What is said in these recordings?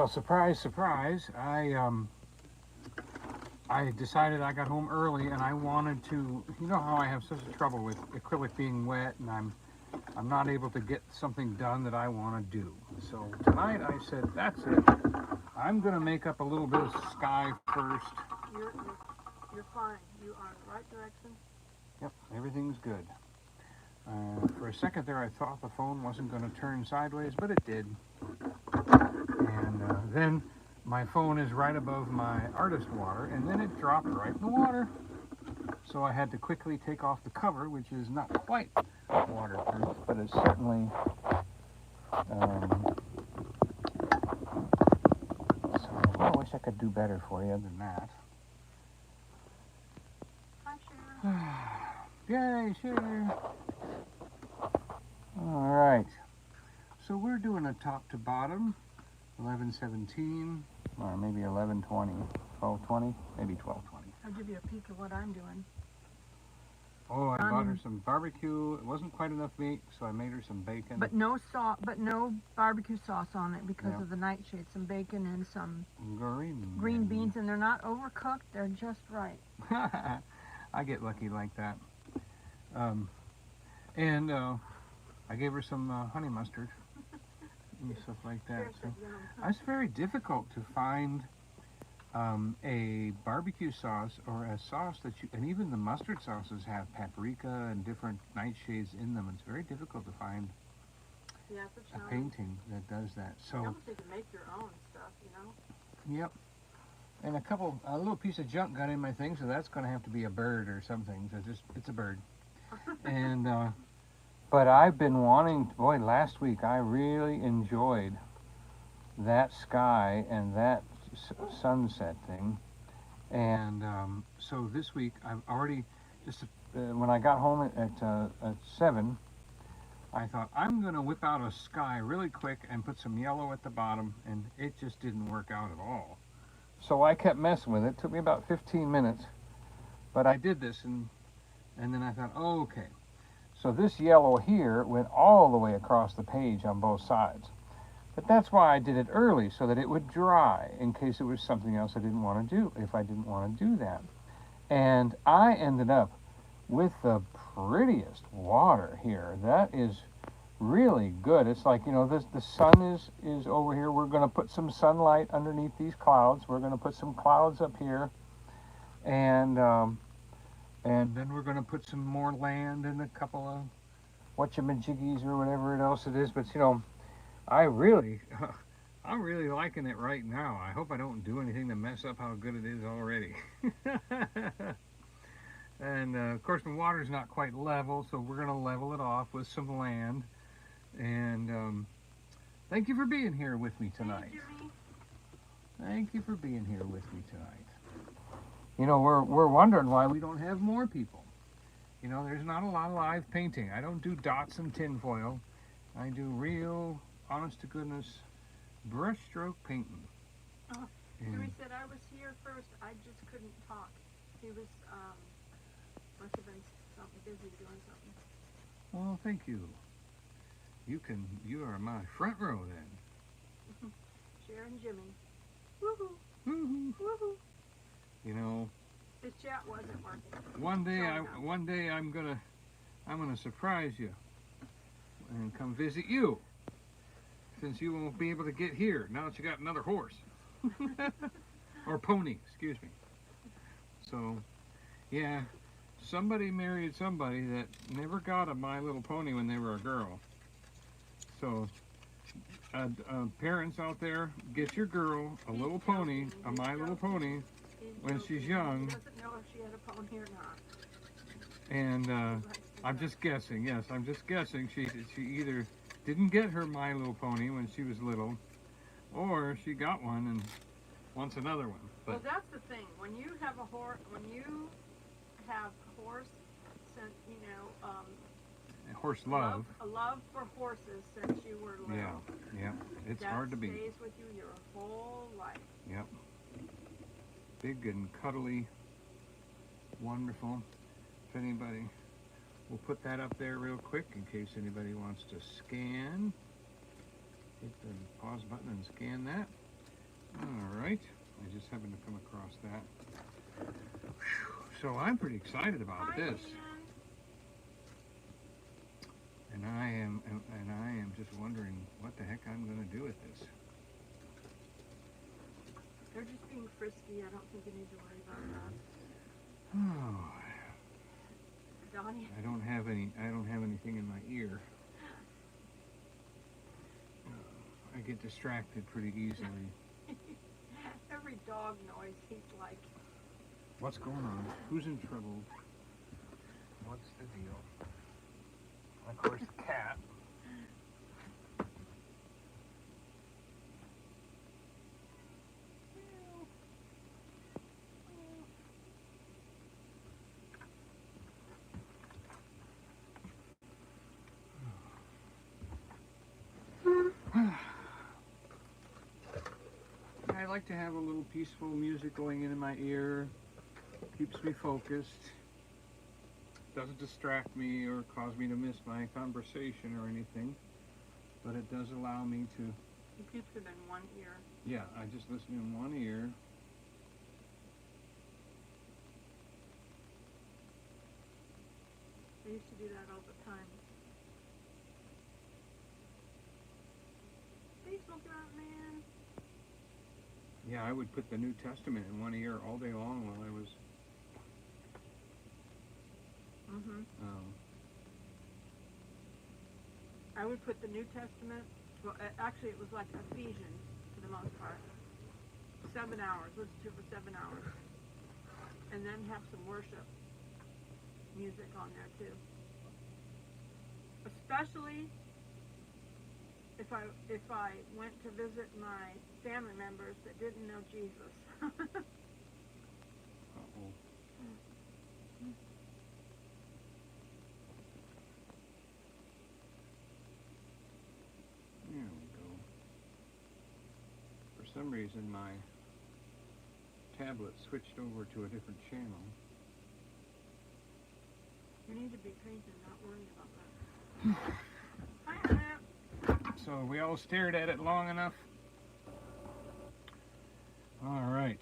Well, surprise, surprise, I decided I got home early and I wanted to, you know how I have such trouble with acrylic being wet and I'm not able to get something done that I want to do. So tonight I said, that's it. I'm going to make up a little bit of sky first. You're fine. You are in the right direction. Yep, everything's good. For a second there I thought the phone wasn't going to turn sideways, but it did. And then my phone is right above my artist water, and then it dropped right in the water. So I had to quickly take off the cover, which is not quite waterproof, but it's certainly so I wish I could do better for you than that. Hi, Yay, Sharon. sure. All right. So we're doing a top to bottom, 11:17, or maybe 11:20, 12:20, maybe 12:20. I'll give you a peek of what I'm doing. Oh, I bought her some barbecue. It wasn't quite enough meat, so I made her some bacon. But no barbecue sauce on it because of the nightshade. Some bacon and some green beans, and they're not overcooked. They're just right. I get lucky like that. And I gave her some honey mustard and stuff like that. So it's very difficult to find a barbecue sauce or a sauce that you, and even the mustard sauces have paprika and different nightshades in them. It's very difficult to find a painting that does that. So I almost think you make your own stuff, you know? Yep. And a little piece of junk got in my thing, so that's going to have to be a bird or something. So it's a bird. And but I've been wanting, boy, last week I really enjoyed that sky and that sunset thing. And so this week I've already, when I got home at 7, I thought I'm going to whip out a sky really quick and put some yellow at the bottom, and it just didn't work out at all. So I kept messing with it. It took me about 15 minutes, but I did this, and then I thought, oh, okay. So this yellow here went all the way across the page on both sides. But that's why I did it early, so that it would dry in case it was something else I didn't want to do, if I didn't want to do that. And I ended up with the prettiest water here. That is really good. It's like, you know, the sun is over here. We're going to put some sunlight underneath these clouds. We're going to put some clouds up here. And then we're going to put some more land and a couple of whatchamajiggies or whatever else it is. But, you know, I'm really liking it right now. I hope I don't do anything to mess up how good it is already. And, of course, the water's not quite level, so we're going to level it off with some land. And thank you for being here with me tonight. Thank you for being here with me tonight. You know, we're wondering why we don't have more people. You know, there's not a lot of live painting. I don't do dots and tinfoil. I do real, honest-to-goodness brushstroke painting. Oh, Huey said I was here first. I just couldn't talk. He was, must have been something busy doing something. Well, thank you. You are my front row then. Sharon Jimmy. Woohoo! Woohoo! Woohoo! You know, This chat wasn't working. one day I'm gonna surprise you and come visit you, since you won't be able to get here now that you got another horse or pony, excuse me. So, yeah, somebody married somebody that never got a My Little Pony when they were a girl. So, parents out there, get your girl a little pony, a My Little Pony, when she's young. He doesn't know if she had a pony or not. And I'm just guessing. Yes, I'm just guessing. She either didn't get her My Little Pony when she was little, or she got one and wants another one. But well, that's the thing. When you have a horse, you know, horse love. A love for horses since you were little. Yeah. It's hard to beat. That stays with you your whole life. Yep. Big and cuddly, wonderful. If anybody, we'll put that up there real quick in case anybody wants to scan. Hit the pause button and scan that. All right, I just happened to come across that. So I'm pretty excited about this. And I am just wondering what the heck I'm going to do with this. They're just being frisky. I don't think you need to worry about that. Oh, Donny. I don't have anything in my ear. I get distracted pretty easily. Every dog noise, he's like, What's going on? Who's in trouble? What's the deal? Of course, the cat. I like to have a little peaceful music going in my ear. Keeps me focused. Doesn't distract me or cause me to miss my conversation or anything. But it does allow me to... he keeps it in one ear. Yeah, I just listen in one ear. I used to do that all the time. Hey, Smoky man. Yeah, I would put the New Testament in one ear all day long while I was... I would put the New Testament, well, actually it was like Ephesians for the most part. 7 hours, listen to it for 7 hours. And then have some worship music on there too. Especially if I went to visit my family members that didn't know Jesus. Uh-oh. There we go. For some reason, my tablet switched over to a different channel. You need to be patient, not worrying about that. Hi, Annette. So we all stared at it long enough. All right.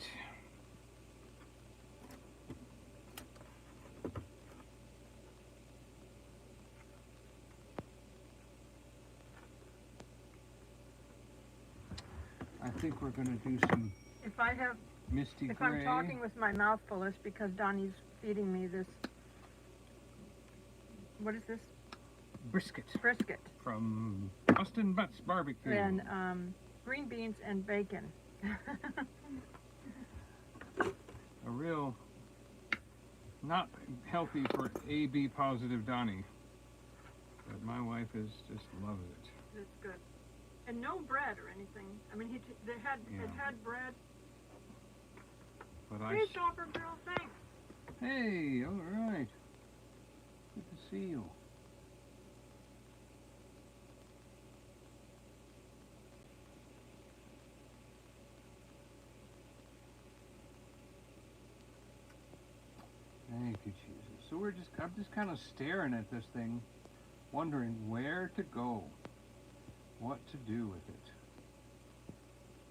I think we're going to do some If I have, Misty if Gray. I'm talking with my mouth full, it's because Donny's feeding me this. What is this? Brisket Brisket from Austin Butts Barbecue. and green beans and bacon. A real not healthy for AB positive Donny. But my wife just loves it. It's good. And no bread or anything. I mean, it had bread. But Hey, Shopper Girl, thanks. Hey, all right. Good to see you. Thank you, Jesus. So I'm just kind of staring at this thing, wondering where to go, what to do with it.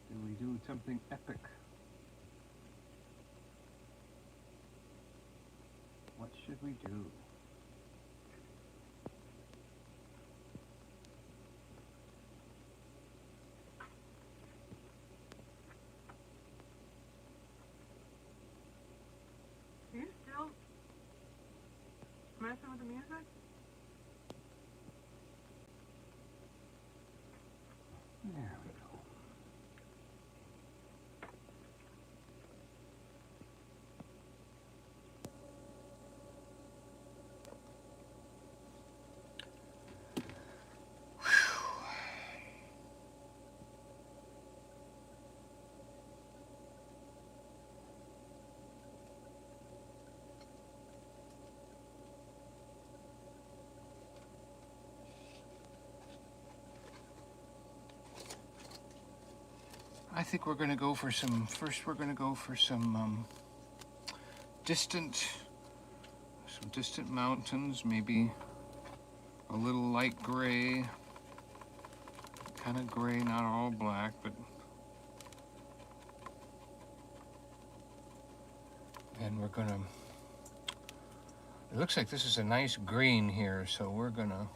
Do we do something epic? What should we do? Are you still messing with the music? There we go. I think we're going to go for some, first we're going to go for some distant mountains, maybe a little light gray, kind of gray, not all black, but And we're gonna, it looks like this is a nice green here, so we're gonna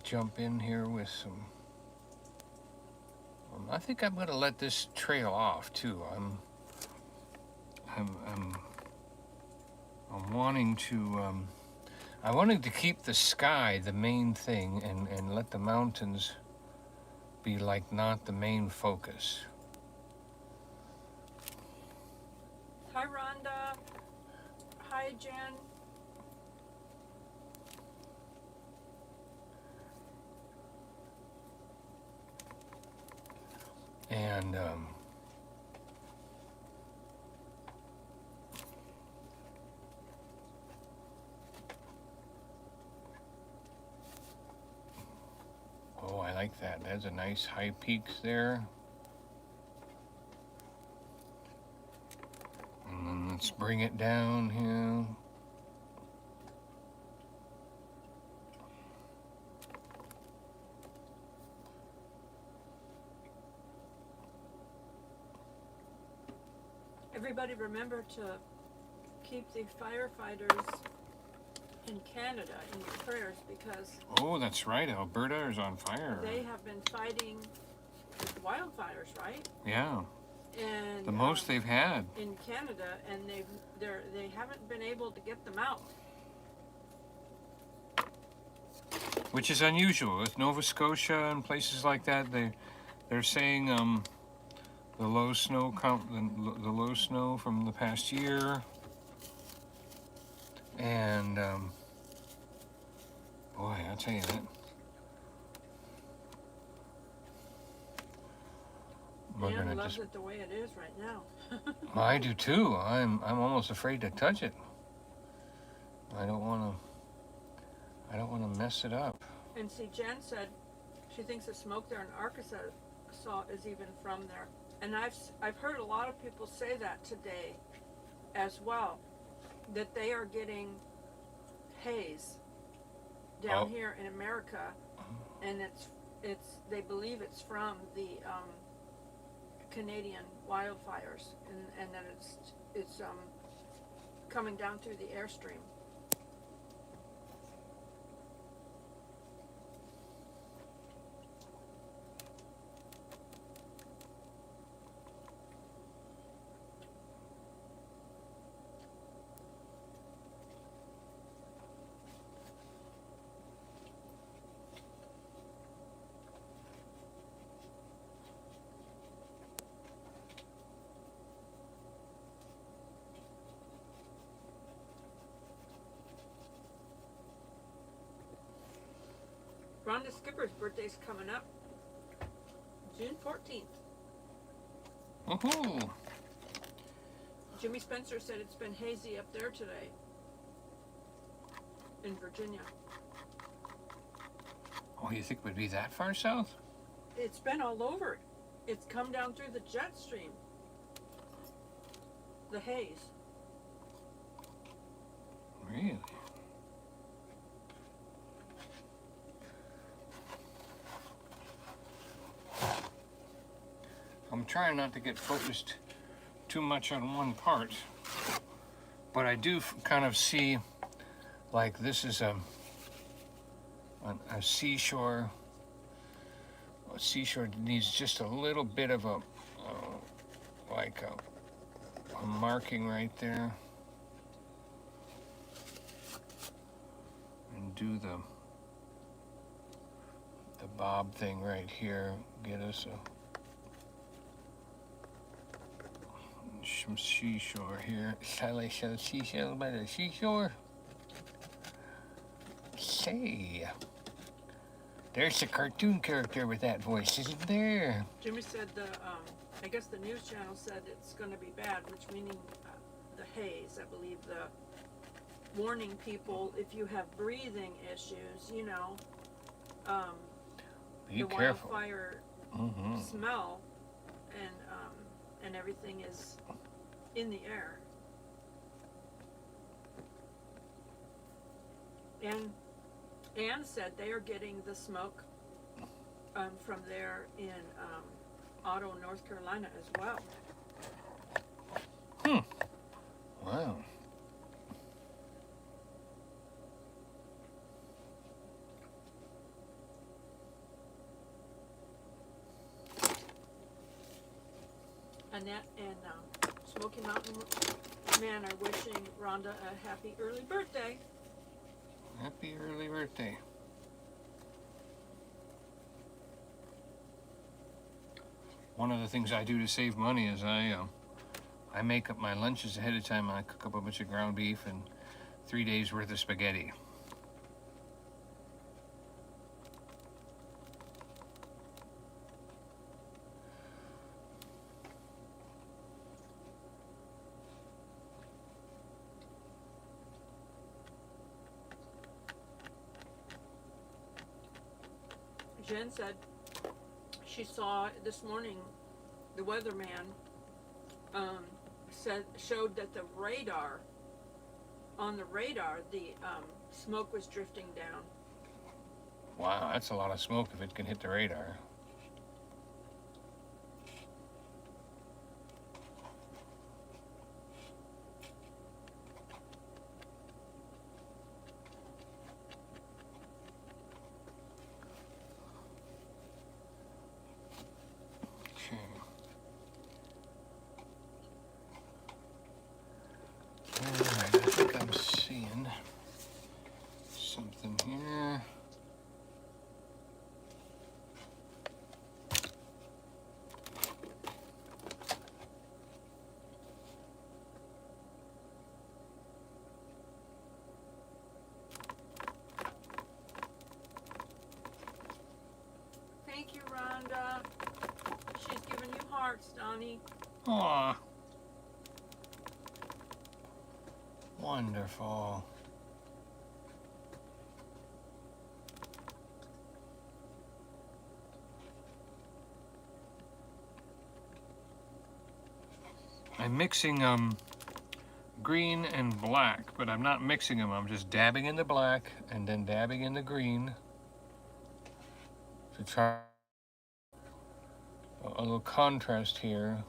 jump in here with some, I think I'm gonna let this trail off too. I'm wanting to, I wanted to keep the sky the main thing and let the mountains be like not the main focus. Hi, Rhonda. Hi, Jen. And oh, I like that. There's a nice high peaks there. And then let's bring it down here. Everybody remember to keep the firefighters in Canada in your prayers, because Oh, that's right. Alberta is on fire. they have been fighting wildfires, right? Yeah, And the most they've had. in Canada, and they haven't been able to get them out. Which is unusual. With Nova Scotia and places like that, they're saying the low snow the low snow from the past year, and boy, I'll tell you that. We're Dan gonna loves just. it the way it is right now. I do too. I'm almost afraid to touch it. I don't want to mess it up. And see, Jen said she thinks the smoke there in Arkansas is even from there. And I've heard a lot of people say that today as well, that they are getting haze down here in America, and they believe it's from the Canadian wildfires, and that it's coming down through the airstream. Rhonda Skipper's birthday's coming up, June 14th. Woohoo! Jimmy Spencer said it's been hazy up there today in Virginia. Oh, you think it would be that far south? It's been all over. It's come down through the jet stream. The haze. Really? I'm trying not to get focused too much on one part, but I do kind of see like this is a seashore. A seashore needs just a little bit of a marking right there, and do the bob thing right here. Get us some seashore here. Shall I sell seashell by the seashore? Say, there's a cartoon character with that voice, isn't there? Jimmy said I guess the news channel said it's going to be bad, which meaning the haze, I believe, the warning people if you have breathing issues, you know, Be the careful. wildfire smell and everything is in the air. And Ann said they are getting the smoke from there in Otto, North Carolina as well. Wow. Annette and Smoky Mountain Man are wishing Rhonda a happy early birthday. Happy early birthday. One of the things I do to save money is I make up my lunches ahead of time. I cook up a bunch of ground beef and 3 days worth of spaghetti. Jen said she saw this morning the weatherman showed that the radar the smoke was drifting down. Wow, that's a lot of smoke if it can hit the radar. Alright, I think I'm seeing something here. Thank you, Rhonda. She's giving you hearts, Donny. Aw. Wonderful. I'm mixing green and black, but I'm not mixing them. I'm just dabbing in the black and then dabbing in the green to try a little contrast here.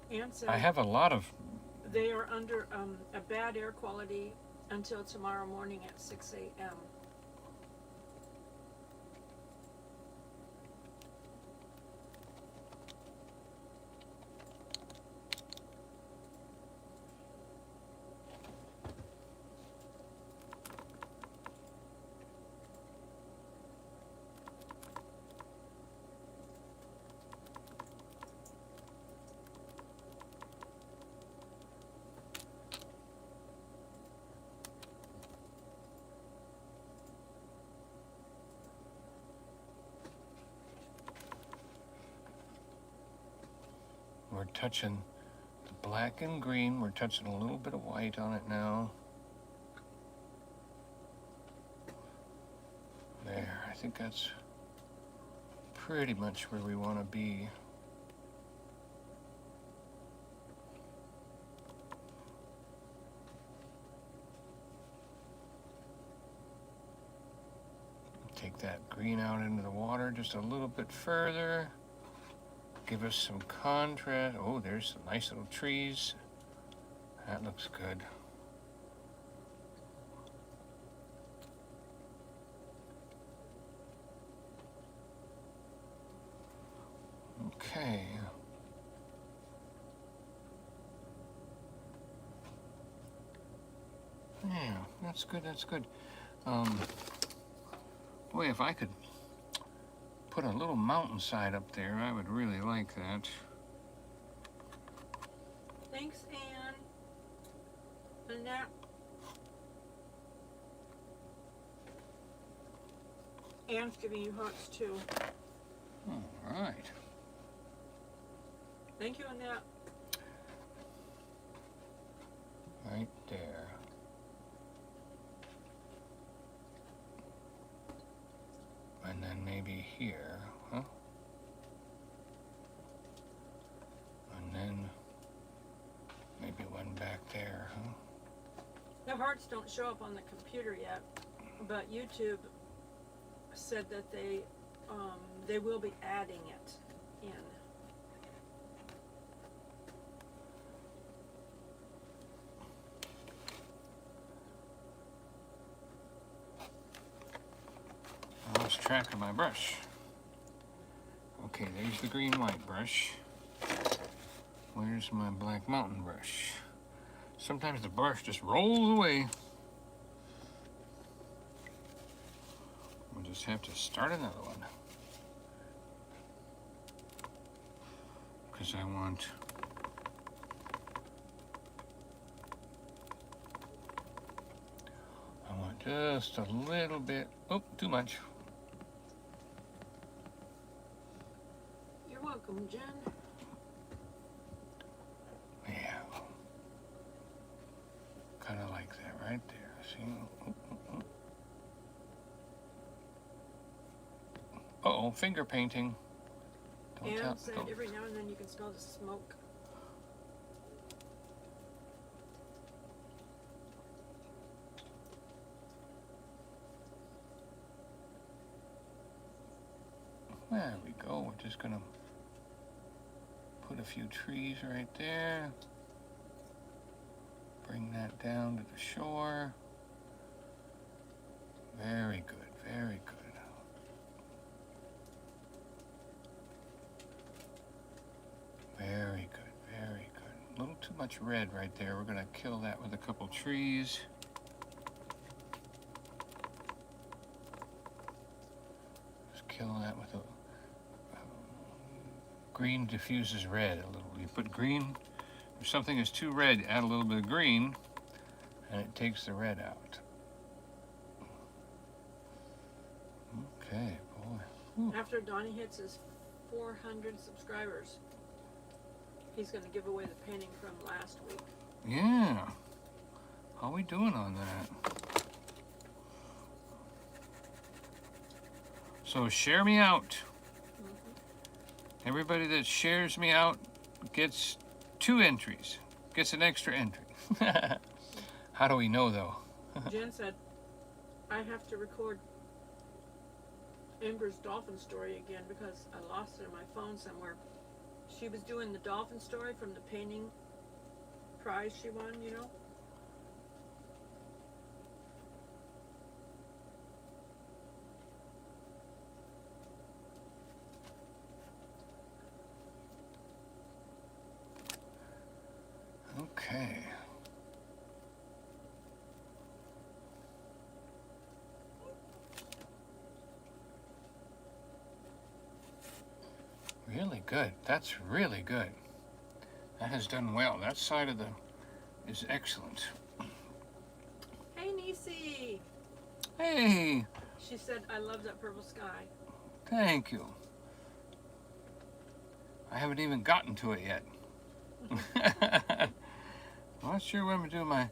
Ann said I have a lot of. they are under a bad air quality until tomorrow morning at 6 a.m. We're touching the black and green. We're touching a little bit of white on it now. There, I think that's pretty much where we want to be. Take that green out into the water just a little bit further. Give us some contrast. Oh, there's some nice little trees. That looks good. Okay. Yeah, that's good, that's good. Boy, if I could put a little mountainside up there, I would really like that. Thanks, Ann. Annette. Ann's giving you hearts too. All right. Thank you, Annette. Right there. And then maybe here, huh? And then maybe one back there, huh? The hearts don't show up on the computer yet. but YouTube said that they will be adding it in. I lost track of my brush. Okay, there's the green-white brush. Where's my black mountain brush? Sometimes the brush just rolls away. We'll just have to start another one. Because I want just a little bit. Oh, too much. You're welcome, Jen. Yeah. Kind of like that right there. See? Uh-oh, finger painting. And said every now and then you can smell the smoke. There we go. We're just gonna put a few trees right there. Bring that down to the shore. Very good, very good. Very good, very good. A little too much red right there. We're gonna kill that with a couple trees. Just kill that with a green diffuses red a little. You put green, if something is too red, add a little bit of green, and it takes the red out. Okay, boy. Ooh. After Donny hits his 400 subscribers, he's going to give away the painting from last week. Yeah. How we doing on that? So share me out. Everybody that shares me out gets 2 entries, gets an extra entry. How do we know, though? Jen said, I have to record Amber's dolphin story again because I lost it on my phone somewhere. She was doing the dolphin story from the painting prize she won, you know? Okay. Really good. That's really good. That has done well. That side of the is excellent. Hey, Niecy! Hey, She said, I love that purple sky. thank you. I haven't even gotten to it yet. I'm not sure when I'm gonna do my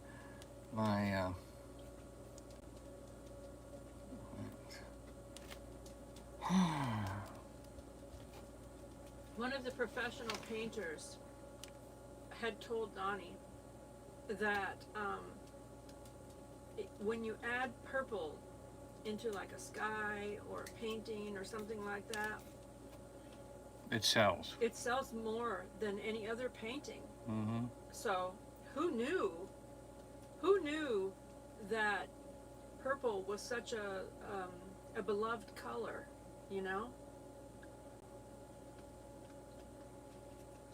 One of the professional painters had told Donny that when you add purple into like a sky or a painting or something like that, it sells. it sells more than any other painting. Mm-hmm. So who knew that purple was such a beloved color, you know?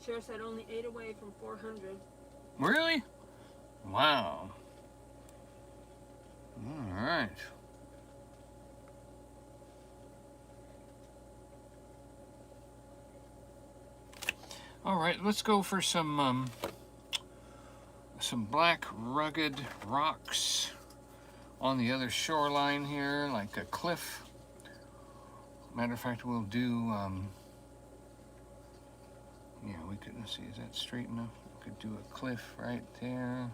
Cher said only 8 away from 400. Really? Wow. All right. All right, let's go for some black rugged rocks on the other shoreline here, like a cliff. Matter of fact, we'll do, yeah, we could, let's see, is that straight enough? We could do a cliff right there.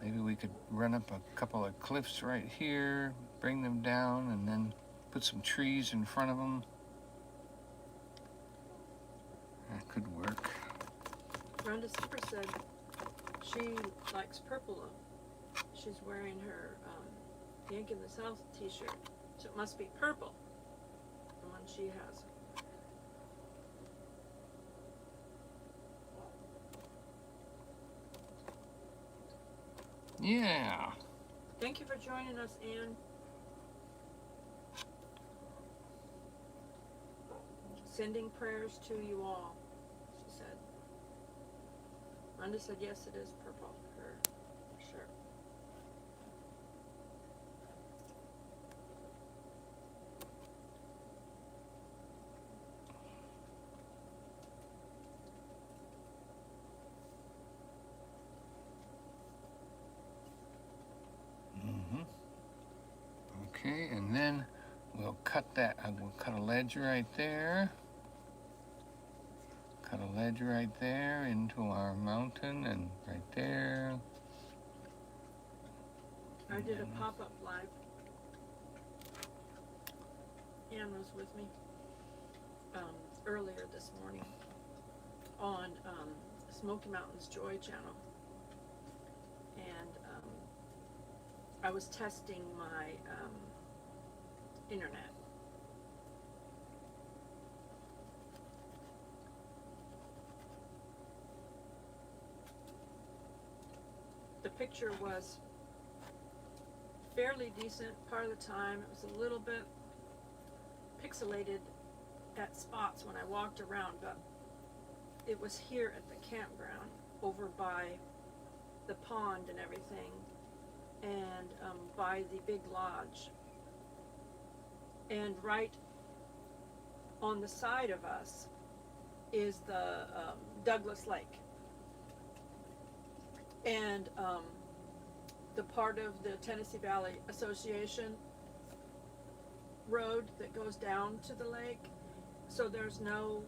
Maybe we could run up a couple of cliffs right here, bring them down, and then put some trees in front of them. That could work. Brenda Super said she likes purple. She's wearing her pink in the South t-shirt. So it must be purple, the one she has. Yeah. Thank you for joining us, Anne. Sending prayers to you all, she said. Rhonda said, yes, it is purple, her shirt. Okay, and then we'll cut that. We'll cut a ledge right there. Cut a ledge right there into our mountain, and right there. I did a pop-up live. Anne was with me earlier this morning on Smoky Mountain's Joy channel. And I was testing my internet. The picture was fairly decent part of the time. It was a little bit pixelated at spots when I walked around, but it was here at the campground over by the pond and everything, and by the big lodge. And right on the side of us is the Douglas Lake. And the part of the Tennessee Valley Association road that goes down to the lake, so there's no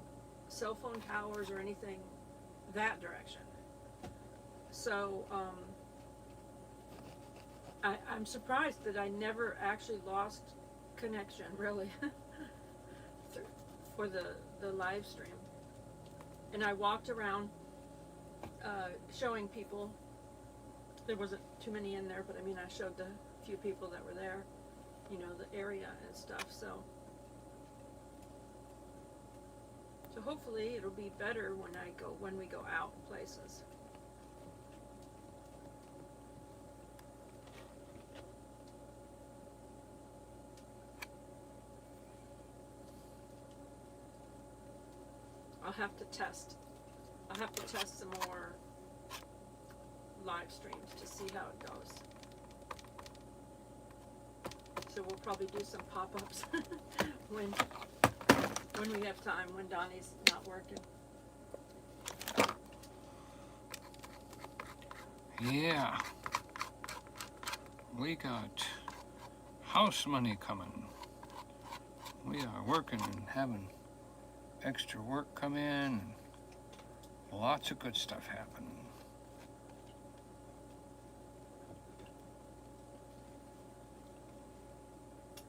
cell phone towers or anything that direction. So I'm surprised that I never actually lost connection, really, for the live stream. And I walked around showing people. There wasn't too many in there, but I mean, I showed the few people that were there, you know, the area and stuff. So hopefully it'll be better when we go out places. I'll have to test some more live streams to see how it goes. So we'll probably do some pop-ups when we have time, when Donny's not working. Yeah. We got house money coming. We are working and having extra work come in, and lots of good stuff happening.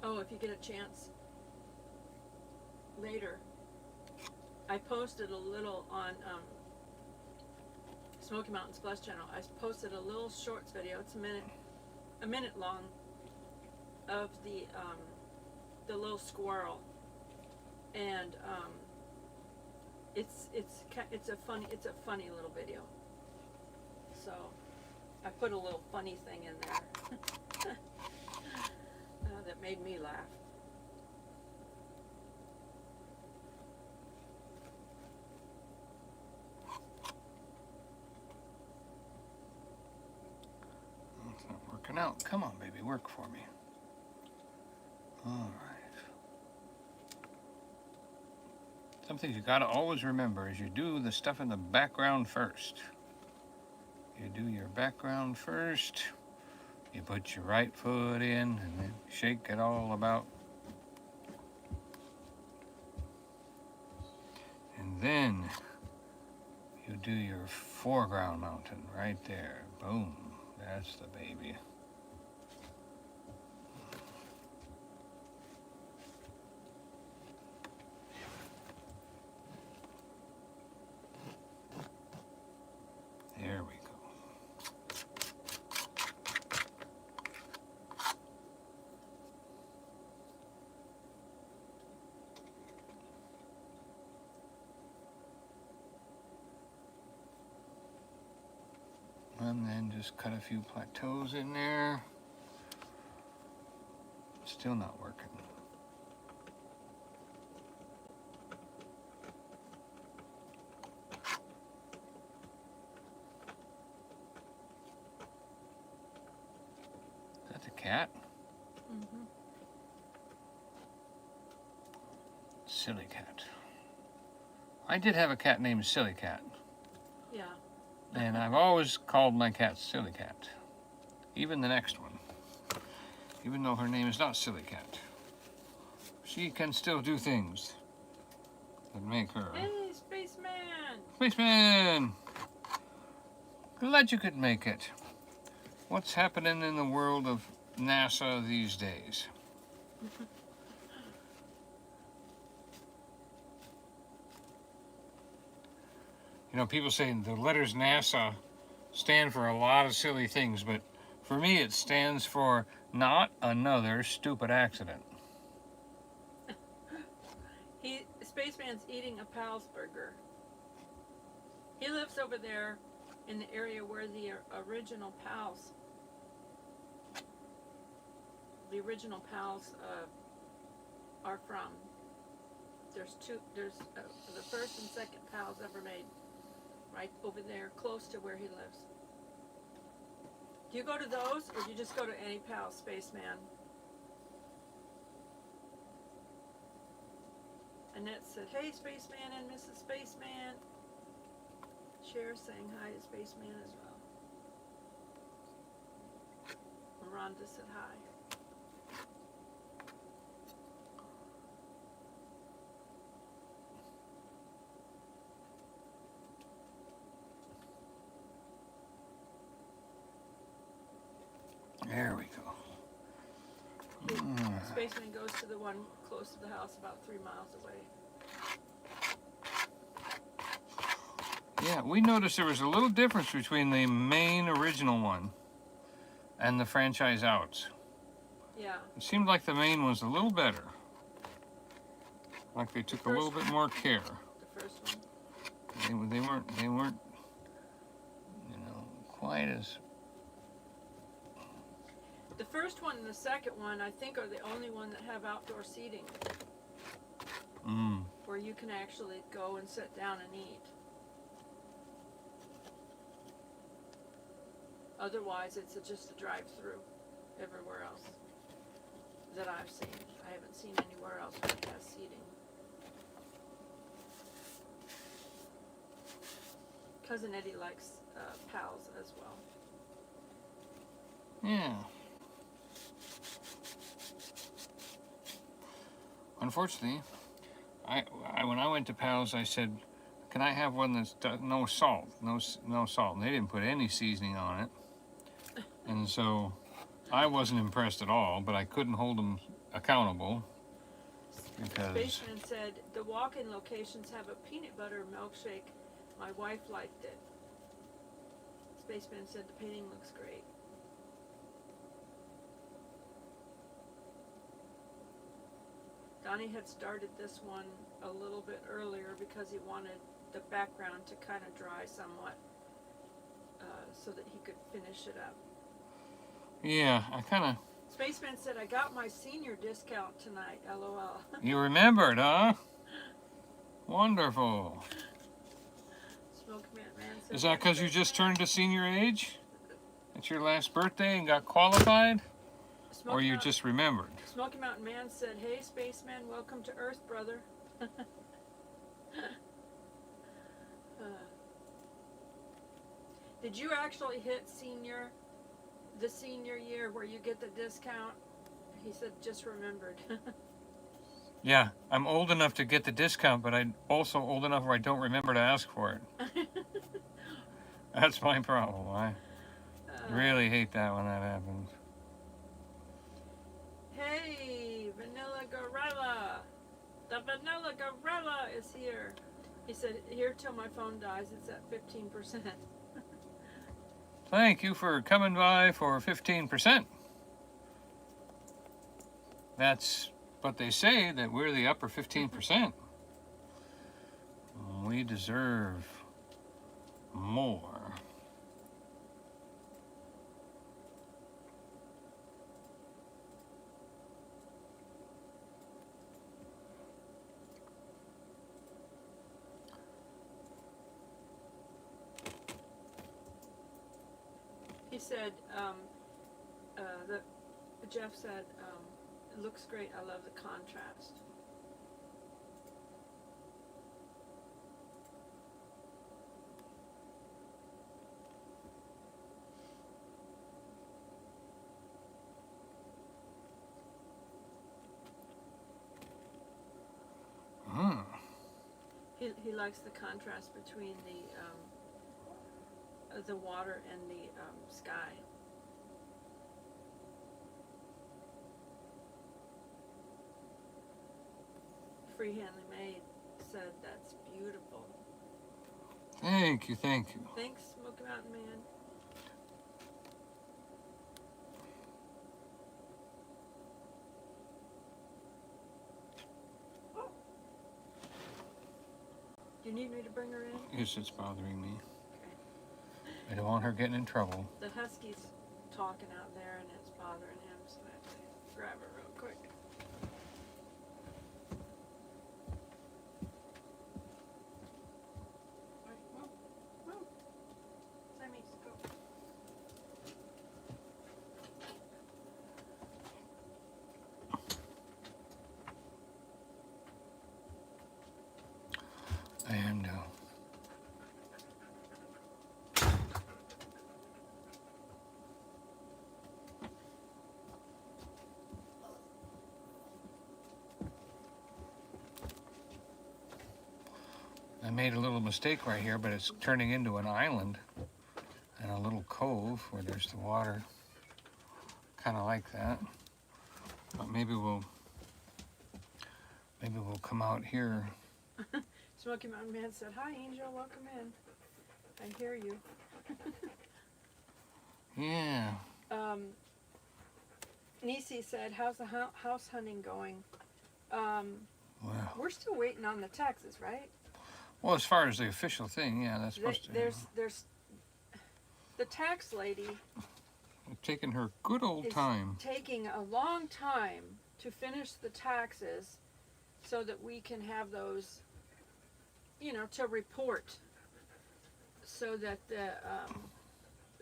Oh, if you get a chance later, I posted a little on Smoky Mountain's Plus channel. I posted a little shorts video. It's a minute long, of the little squirrel, and it's a funny little video. So I put a little funny thing in there that made me laugh. It's not working out. Come on, baby, work for me. All right. Something you gotta always remember is you do the stuff in the background first. You do your background first. You put your right foot in and then shake it all about. And then you do your foreground mountain right there. Boom. That's the baby. There we go. And just cut a few plateaus in there. Still not working. Is that the cat? Mm-hmm. Silly cat. I did have a cat named Silly Cat. Yeah. And I've always called my cat Silly Cat. Even the next one. Even though her name is not Silly Cat. She can still do things that make her. Hey, spaceman! Spaceman! Glad you could make it. What's happening in the world of NASA these days? You know, people say the letters NASA stand for a lot of silly things, but for me it stands for not another stupid accident. Spaceman's eating a Pal's burger. He lives over there in the area where the original Pals are from. There's the first and second Pals ever made right over there close to where he lives. Do you go to those or do you just go to any Pal, Spaceman? Annette said, hey, Spaceman and Mrs. Spaceman. Cher saying hi to Spaceman as well. Rhonda said hi. There we go. Spaceman goes to the one close to the house about 3 miles away. Yeah, we noticed there was a little difference between the main original one and the franchise outs. Yeah. It seemed like the main was a little better. Like they took a little bit more care. The first one. They weren't, you know, quite as. The first one and the second one, I think, are the only one that have outdoor seating. Where you can actually go and sit down and eat. Otherwise, it's just a drive-through everywhere else that I've seen. I haven't seen anywhere else where it has seating. Cousin Eddie likes Pals as well. Yeah. Unfortunately, when I went to Pal's, I said, "Can I have one that's no salt, no salt?" And they didn't put any seasoning on it, and so I wasn't impressed at all. But I couldn't hold them accountable because. Spaceman said the walk-in locations have a peanut butter milkshake. My wife liked it. Spaceman said the painting looks great. Donny had started this one a little bit earlier because he wanted the background to kind of dry somewhat so that he could finish it up. Yeah, I kind of. Spaceman said, I got my senior discount tonight, LOL. You remembered, huh? Wonderful. Smoky Man said, Is that because you just turned to senior age? It's your last birthday and got qualified? Or you just remembered? Smoky Mountain Man said, hey, Spaceman, welcome to Earth, brother. Did you actually hit the senior year where you get the discount? He said, just remembered. Yeah, I'm old enough to get the discount, but I'm also old enough where I don't remember to ask for it. That's my problem. I really hate that when that happens. Hey, Vanilla Gorilla. The Vanilla Gorilla is here. He said, here till my phone dies, it's at 15%. Thank you for coming by for 15%. That's what they say, that we're the upper 15%. We deserve more. He said, the Jeff said, it looks great. I love the contrast. He likes the contrast between the water and the sky. Freehandly Made said that's beautiful. Thank you, thank you. Thanks, Smoky Mountain Man. Do you need me to bring her in? Yes, it's bothering me. Okay. I don't want her getting in trouble. The Husky's talking out there and it's bothering him, so I have to grab her real quick. Move. Sammy, go. And I made a little mistake right here, but it's turning into an island and a little cove where there's the water. Kind of like that. But maybe we'll come out here. Smoky Mountain Man said, "Hi, Angel. Welcome in. I hear you." Yeah. Nisi said, "How's the house hunting going?" Well, We're still waiting on the taxes, right? well, as far as the official thing, yeah, that's supposed to. There's the tax lady Taking her good old is time. taking a long time to finish the taxes, so that we can have those, to report, so that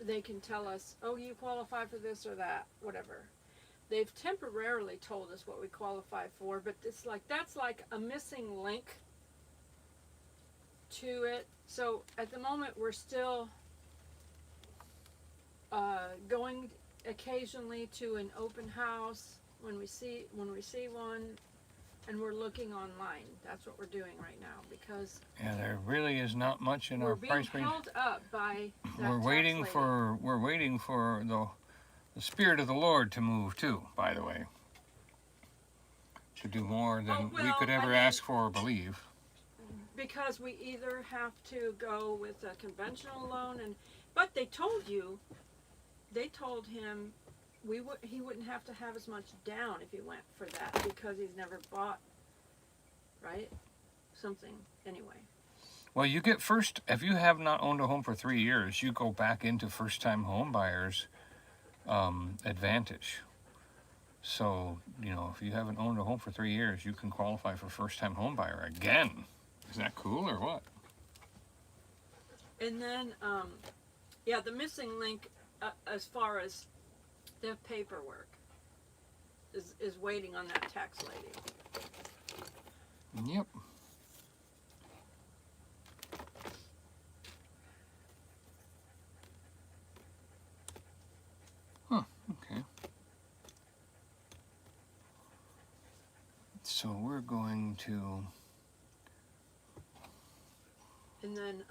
they can tell us, oh, you qualify for this or that, whatever. They've temporarily told us what we qualify for, but that's like a missing link to it. So at the moment we're still going occasionally to an open house when we see one, and we're looking online. That's what we're doing right now, because Yeah, there really is not much in we're our being price range. held up by that We're tax waiting lady. for the Spirit of the Lord to move too, by the way. To do more than we could ever ask for or believe. Because we either have to go with a conventional loan, but they told him he wouldn't have to have as much down if he went for that, because he's never bought, right? Something, anyway. Well, you get if you have not owned a home for 3 years, you go back into first-time home buyers advantage. So, if you haven't owned a home for 3 years, you can qualify for first-time home buyer again. Isn't that cool or what? And then, the missing link as far as the paperwork is waiting on that tax lady. Yep. Huh, okay. So we're going to... And then,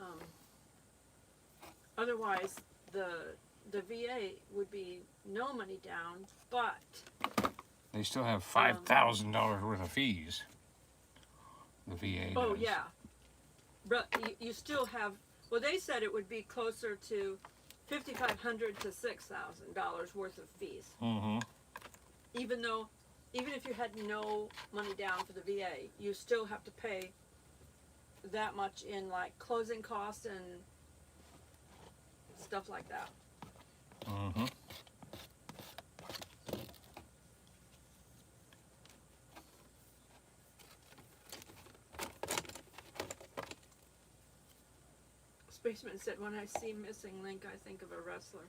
otherwise, the VA would be no money down, but They still have $5,000 worth of fees. The VA oh does. yeah, but you still have. Well, they said it would be closer to $5,500 to $6,000 worth of fees. Mm-hmm. Even if you had no money down for the VA, you still have to pay that much in like closing costs and stuff like that. Mm-hmm. Spaceman said, "When I see missing link, I think of a wrestler."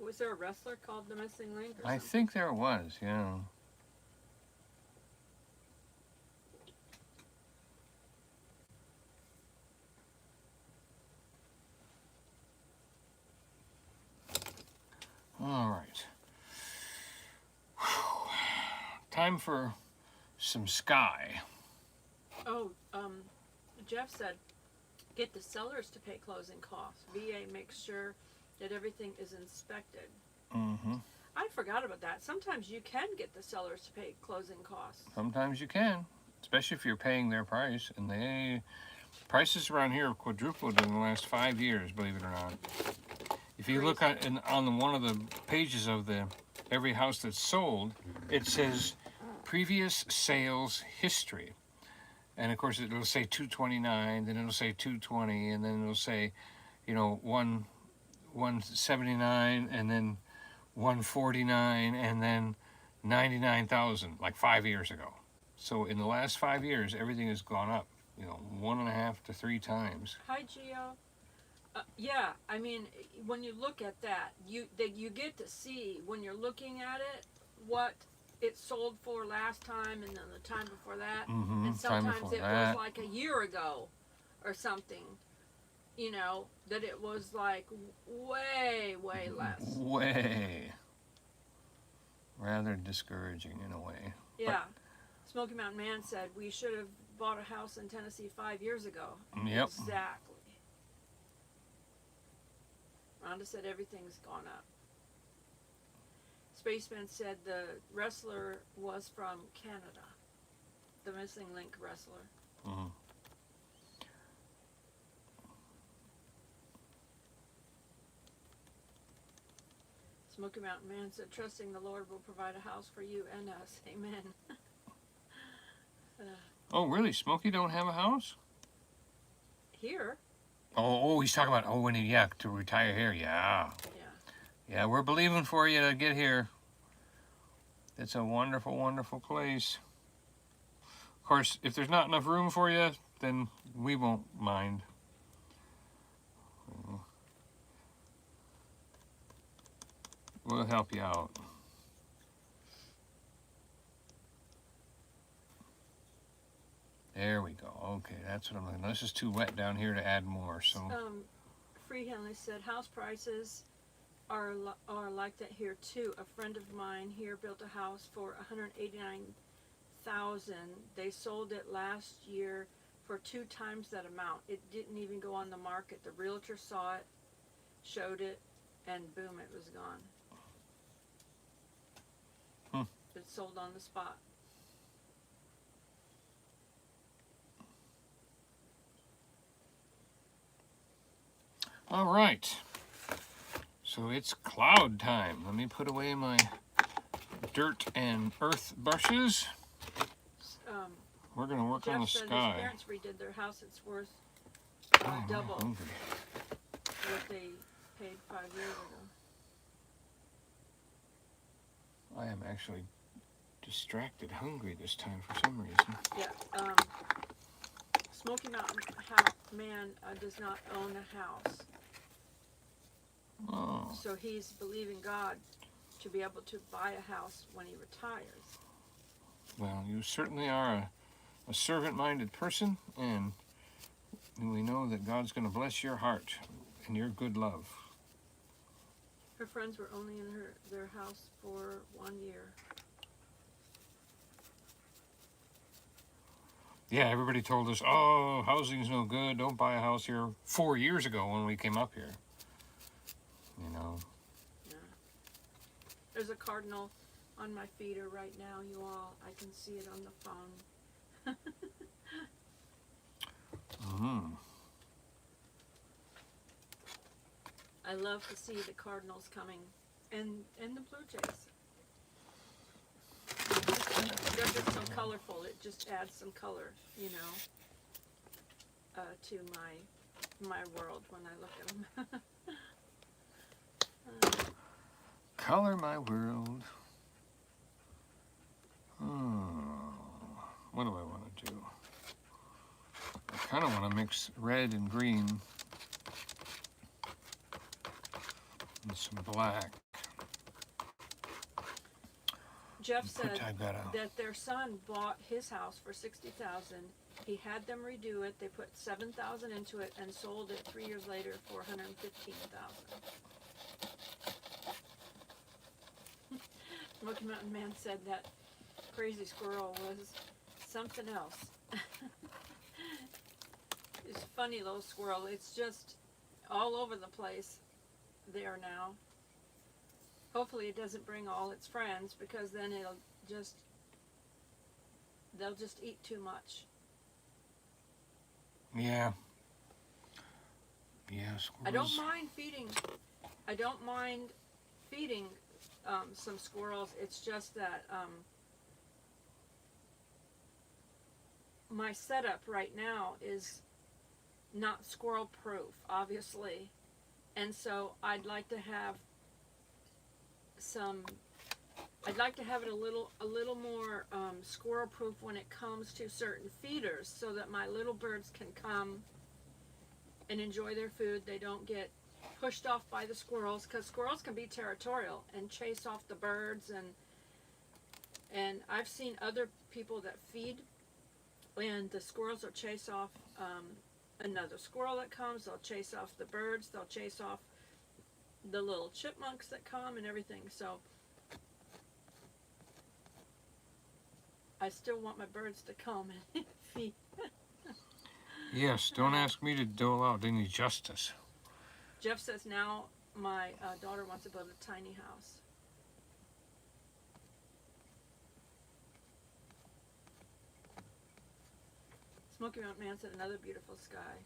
Was there a wrestler called the Missing Link? Or I something? think there was, yeah. All right. Time for some sky. Oh, Jeff said, get the sellers to pay closing costs. VA makes sure that everything is inspected. Mm-hmm. I forgot about that. Sometimes you can get the sellers to pay closing costs. Sometimes you can, especially if you're paying their price. And prices around here have quadrupled in the last 5 years, believe it or not. If you look on one of the pages of every house that's sold, it says previous sales history. And of course it'll say 229, then it'll say 220, and then it'll say, 179, and then 149, and then 99,000, like 5 years ago. So in the last 5 years, everything has gone up, 1.5 to 3 times. Hi, Gio. Yeah, I mean, when you look at that, you get to see, when you're looking at it, what it sold for last time and then the time before that. Mm-hmm. And sometimes it was like a year ago or something, that it was like way, way less. Way. Rather discouraging in a way. Yeah. Smoky Mountain Man said we should have bought a house in Tennessee 5 years ago. Yep. Exactly. Rhonda said everything's gone up. Spaceman said the wrestler was from Canada. The Missing Link wrestler. Mm-hmm. Smoky Mountain Man said, trusting the Lord will provide a house for you and us. Amen. Oh, really? Smoky don't have a house? Here. Oh, he's talking about, when to retire here. Yeah. Yeah, we're believing for you to get here. It's a wonderful, wonderful place. Of course, if there's not enough room for you, then we won't mind. We'll help you out. There we go. Okay, that's what I'm looking. This is too wet down here to add more. So. Free Henley said house prices are like that here too. A friend of mine here built a house for $189,000. They sold it last year for 2 times that amount. It didn't even go on the market. The realtor saw it, showed it, and boom, it was gone. It sold on the spot. All right. So it's cloud time. Let me put away my dirt and earth brushes. We're going to work on the Jeff said sky. his parents redid their house. It's worth double what they paid 5 years ago. I am actually distracted hungry this time for some reason. Yeah. Smoky Mountain Man does not own a house. Oh. So he's believing God to be able to buy a house when he retires. Well, you certainly are a servant-minded person, and we know that God's going to bless your heart and your good love. Her friends were only in their house for 1 year. Yeah, everybody told us, oh, housing's no good, don't buy a house here 4 years ago when we came up here. Yeah. There's a cardinal on my feeder right now, you all. I can see it on the phone. Mm-hmm. I love to see the cardinals coming, and the blue jays. They're just so colorful. It just adds some color, to my world when I look at them. Color my world. What do I want to do? I kind of want to mix red and green and some black. Jeff Which said I gotta. that their son bought his house for $60,000. He had them redo it. They put $7,000 into it and sold it 3 years later for $115,000. Smoky Mountain Man said that crazy squirrel was something else. It's a funny little squirrel. It's just all over the place there now. Hopefully it doesn't bring all its friends, because then they'll just eat too much. Yeah. Yeah, squirrels. I don't mind feeding some squirrels. It's just that my setup right now is not squirrel proof, obviously, and so I'd like to have it a little more squirrel proof when it comes to certain feeders, so that my little birds can come and enjoy their food. They don't get pushed off by the squirrels, because squirrels can be territorial and chase off the birds, and I've seen other people that feed, and the squirrels will chase off another squirrel that comes. They'll chase off the birds. They'll chase off the little chipmunks that come and everything. So I still want my birds to come and feed. Yes, don't ask me to dole out any justice. Jeff says now my daughter wants to build a tiny house. Smoky Mountain Man said another beautiful sky.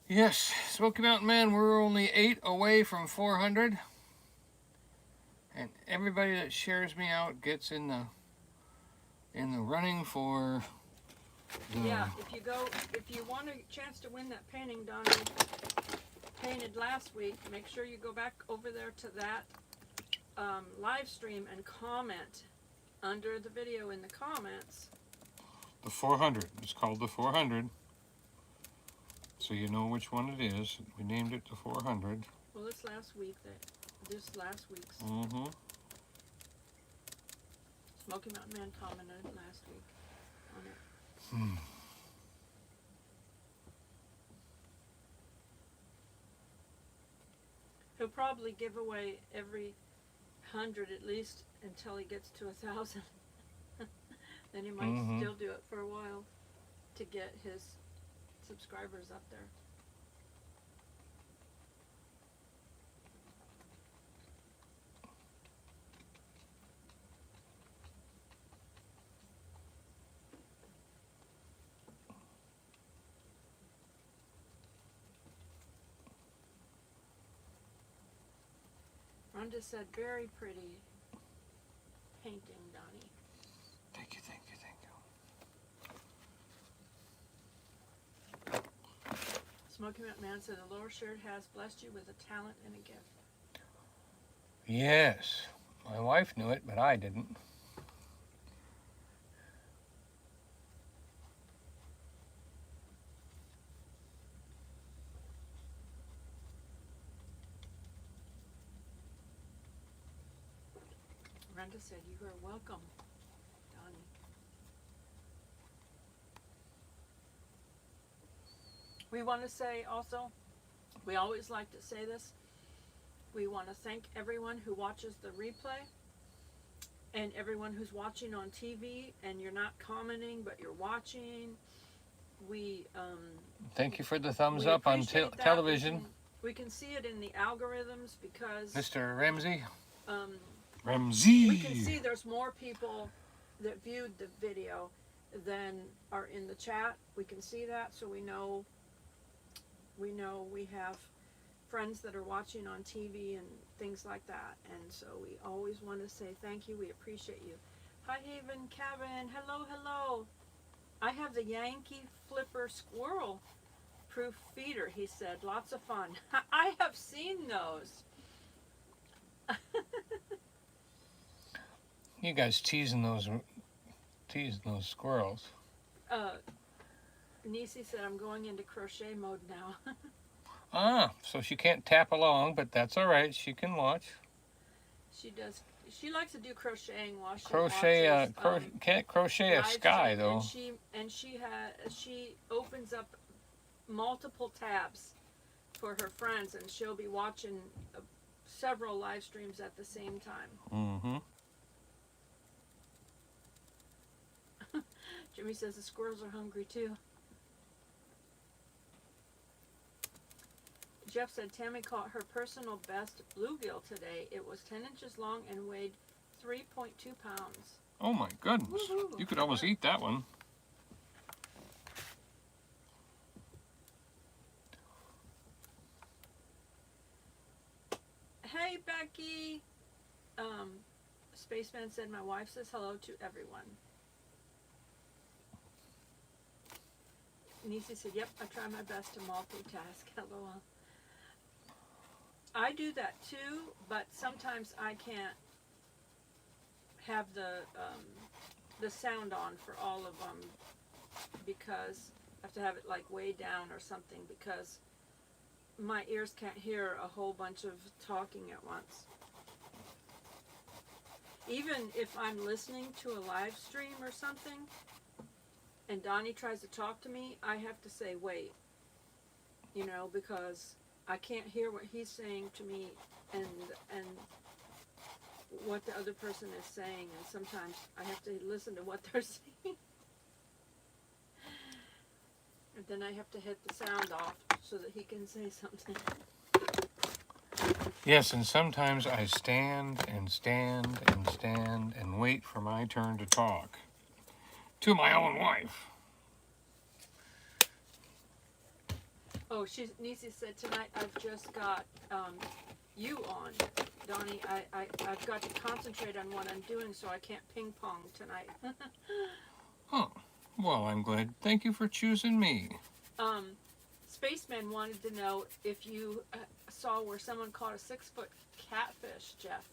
Yes, Smoky Mountain Man, we're only 8 away from 400. And everybody that shares me out gets in the running for the... Yeah, if you want a chance to win that painting Donny painted last week, make sure you go back over there to that live stream and comment under the video in the comments. The 400. It's called the 400. So you know which one it is. We named it the 400. Well, this last week's. Mm-hmm. Smoky Mountain Man commented last week on it. He'll probably give away every 100 at least until he gets to 1,000. Then he might still do it for a while to get his subscribers up there. Rhonda said, very pretty painting, Donny. Thank you, thank you, thank you. Smoky Mountain Man said, the Lord sure has blessed you with a talent and a gift. Yes, my wife knew it, but I didn't. Brenda said, you are welcome, Donny. We want to say also, we always like to say this, we want to thank everyone who watches the replay and everyone who's watching on TV, and you're not commenting, but you're watching. We thank you for the thumbs up on television. We can see it in the algorithms because Mr. Ramsey. We can see there's more people that viewed the video than are in the chat. We can see that, so we know we have friends that are watching on TV and things like that. And so we always want to say thank you. We appreciate you. Hi, Haven, Kevin. Hello, hello. I have the Yankee Flipper Squirrel Proof Feeder, he said. Lots of fun. I have seen those. You guys teasing those squirrels. Nisi said, I'm going into crochet mode now. Ah, so she can't tap along, but that's all right. She can watch. She does She likes to do crocheting while she Crochet, watches, can't crochet a live sky stream, though. and she opens up multiple tabs for her friends, and she'll be watching several live streams at the same time. Mm-hmm. Jimmy says the squirrels are hungry too. Jeff said Tammy caught her personal best bluegill today. It was 10 inches long and weighed 3.2 pounds. Oh my goodness. Woo-hoo. You could almost eat that one. Hey, Becky. Spaceman said my wife says hello to everyone. Nisi said, yep, I try my best to multitask. LOL. I do that too, but sometimes I can't have the sound on for all of them because I have to have it like way down or something because my ears can't hear a whole bunch of talking at once. Even if I'm listening to a live stream or something and Donny tries to talk to me, I have to say wait, you know, because I can't hear what he's saying to me and what the other person is saying, and sometimes I have to listen to what they're saying. And then I have to hit the sound off so that he can say something. Yes, and sometimes I stand and stand and stand and wait for my turn to talk to my own wife. Oh, Nisi said tonight I've just got you on, Donny. I've got to concentrate on what I'm doing so I can't ping pong tonight. Oh, well, I'm glad. Thank you for choosing me. Spaceman wanted to know if you saw where someone caught a 6-foot catfish, Jeff.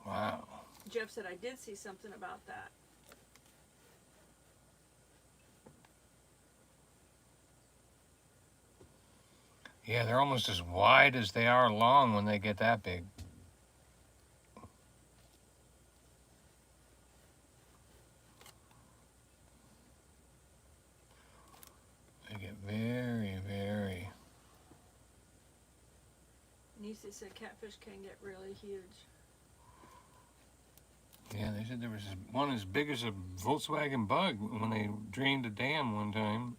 Wow. Jeff said I did see something about that. Yeah, they're almost as wide as they are long when they get that big. They get very, very... Nisi said catfish can get really huge. Yeah, they said there was one as big as a Volkswagen Bug when they drained a dam one time.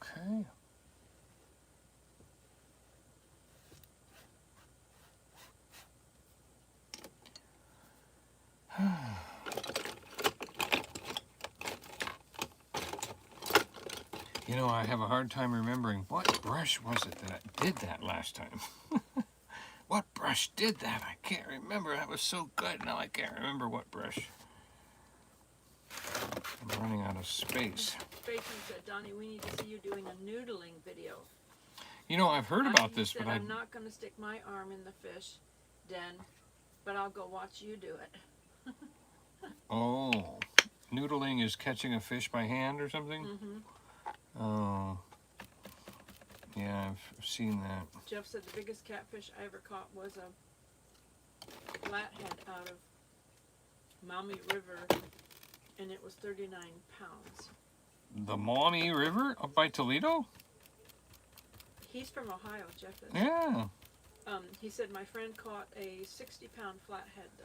Okay. You know, I have a hard time remembering what brush was it that did that last time. What brush did that? I can't remember. That was so good. Now I can't remember what brush. I'm running out of space. Spaceman said, Donny, we need to see you doing a noodling video. You know, I've heard about this, said, but I'm not going to stick my arm in the fish den, but I'll go watch you do it. Oh, noodling is catching a fish by hand or something? Mm-hmm. Oh, yeah, I've seen that. Jeff said the biggest catfish I ever caught was a flathead out of Maumee River, and it was 39 pounds. The Maumee River up by Toledo? He's from Ohio, Jeff is. Yeah. He said my friend caught a 60-pound flathead, though.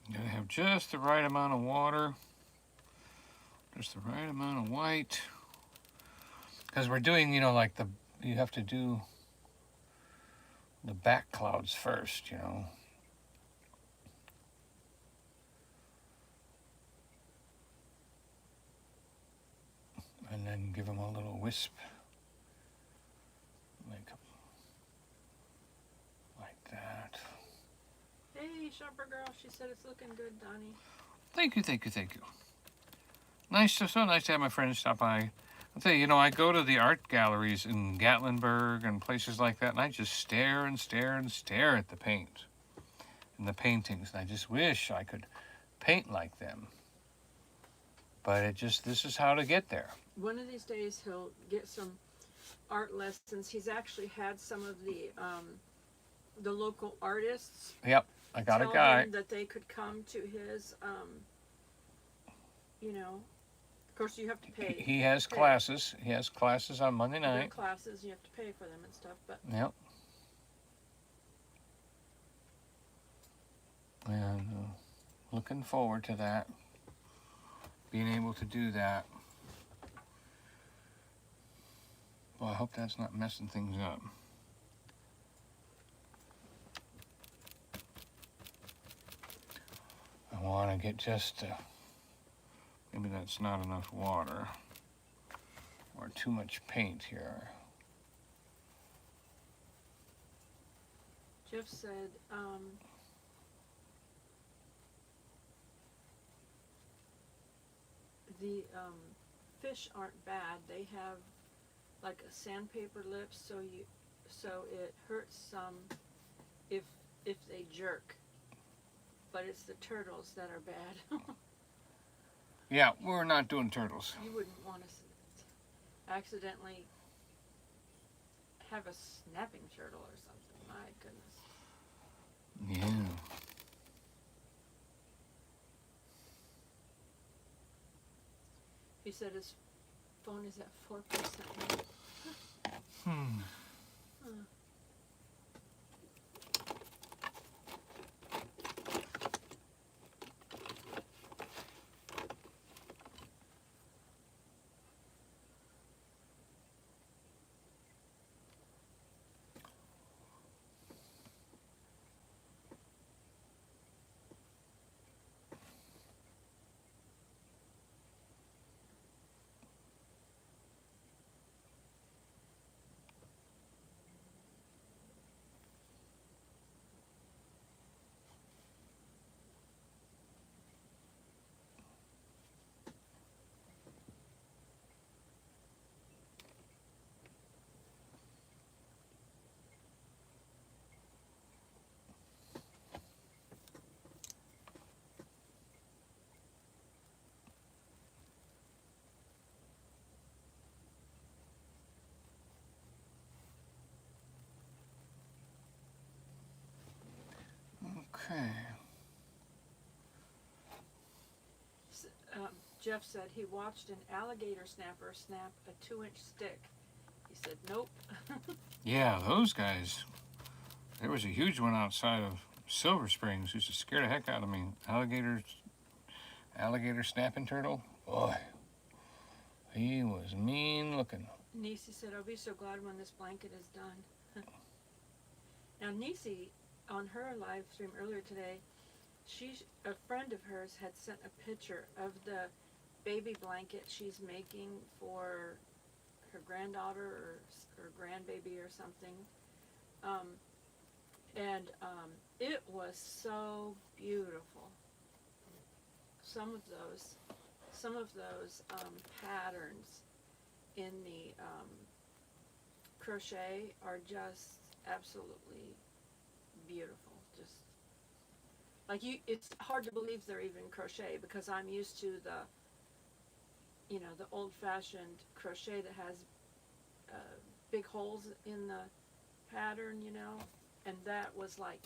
You gotta have just the right amount of water, just the right amount of white. Because we're doing, you know, like you have to do the back clouds first, you know. And then give them a little wisp. Like that. Hey, shopper girl, she said it's looking good, Donny. Thank you, thank you, thank you. Nice, so nice to have my friends stop by. I'll tell you, you know, I go to the art galleries in Gatlinburg and places like that, and I just stare and stare and stare at the paint and the paintings, and I just wish I could paint like them. But it just, this is how to get there. One of these days he'll get some art lessons. He's actually had some of the local artists. Yep, I got a tell guy. him that they could come to his, you know, of course you have to pay. He has classes. He has classes on Monday Their night. classes, you have to pay for them and stuff, but. Yep. And looking forward to that. Being able to do that. Well, I hope that's not messing things up. I want to get just, maybe that's not enough water or too much paint here. Jeff said, the fish aren't bad. They have like a sandpaper lips, so it hurts some if they jerk. But it's the turtles that are bad. Yeah, we're not doing turtles. You wouldn't want to accidentally have a snapping turtle or something. My goodness. Yeah. He said his phone is at 4%. Hmm. Okay. Jeff said he watched an alligator snapper snap a 2-inch stick. He said, nope. Yeah, those guys. There was a huge one outside of Silver Springs. Used to scare the heck out of me. Alligator snapping turtle. Boy, he was mean looking. Nisi said, I'll be so glad when this blanket is done. Now, Nisi, on her live stream earlier today, a friend of hers had sent a picture of the baby blanket she's making for her granddaughter or grandbaby or something. It was so beautiful. Some of those patterns in the crochet are just absolutely beautiful. Just like it's hard to believe they're even crochet because I'm used to the old-fashioned crochet that has big holes in the pattern, and that was like,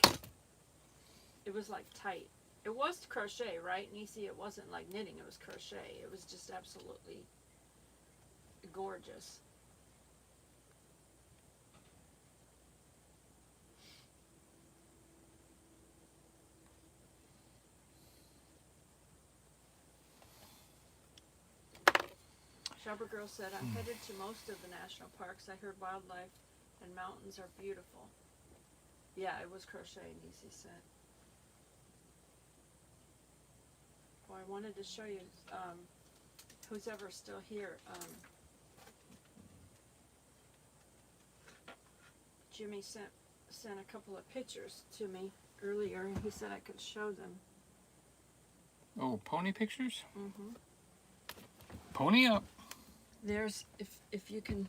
it was like tight. It was crochet, right, Nisi? It wasn't like knitting, it was crochet. It was just absolutely gorgeous. Shopper Girl said, I'm headed to most of the national parks. I heard wildlife and mountains are beautiful. Yeah, it was crocheting, he said. Well, I wanted to show you, who's ever still here, Jimmy sent a couple of pictures to me earlier, and he said I could show them. Oh, pony pictures? Mm-hmm. Pony up. There's, if you can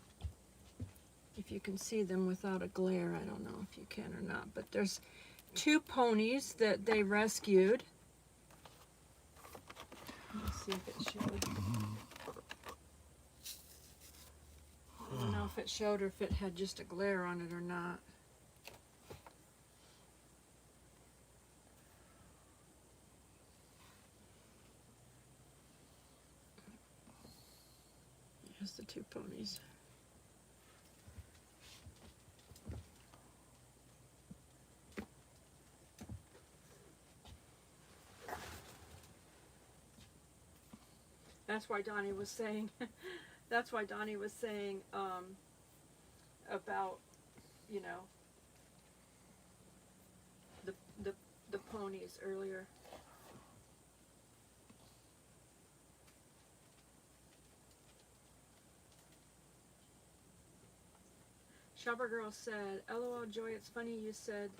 see them without a glare, I don't know if you can or not, but there's 2 ponies that they rescued. Let's see if it showed. I don't know if it showed or if it had just a glare on it or not. Here's the 2 ponies. That's why Donny was saying, about, you know, the ponies earlier. Shopper Girl said, LOL Joy, it's funny you said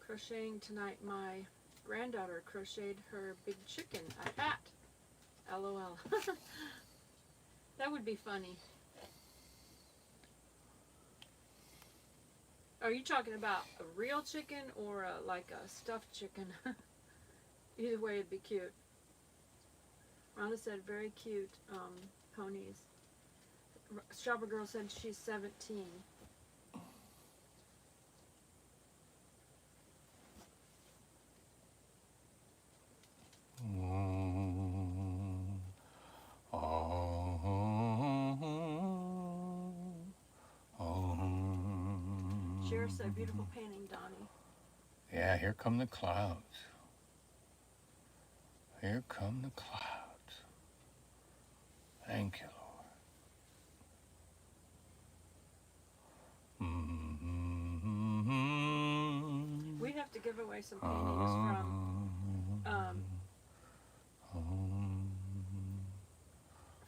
crocheting tonight. My granddaughter crocheted her big chicken a hat. LOL. That would be funny. Are you talking about a real chicken or like a stuffed chicken? Either way, it'd be cute. Rhonda said, very cute ponies. Shopper Girl said she's 17. Cher said, beautiful painting, Donny. Yeah, here come the clouds. Here come the clouds. Thank you, Lord. We have to give away some paintings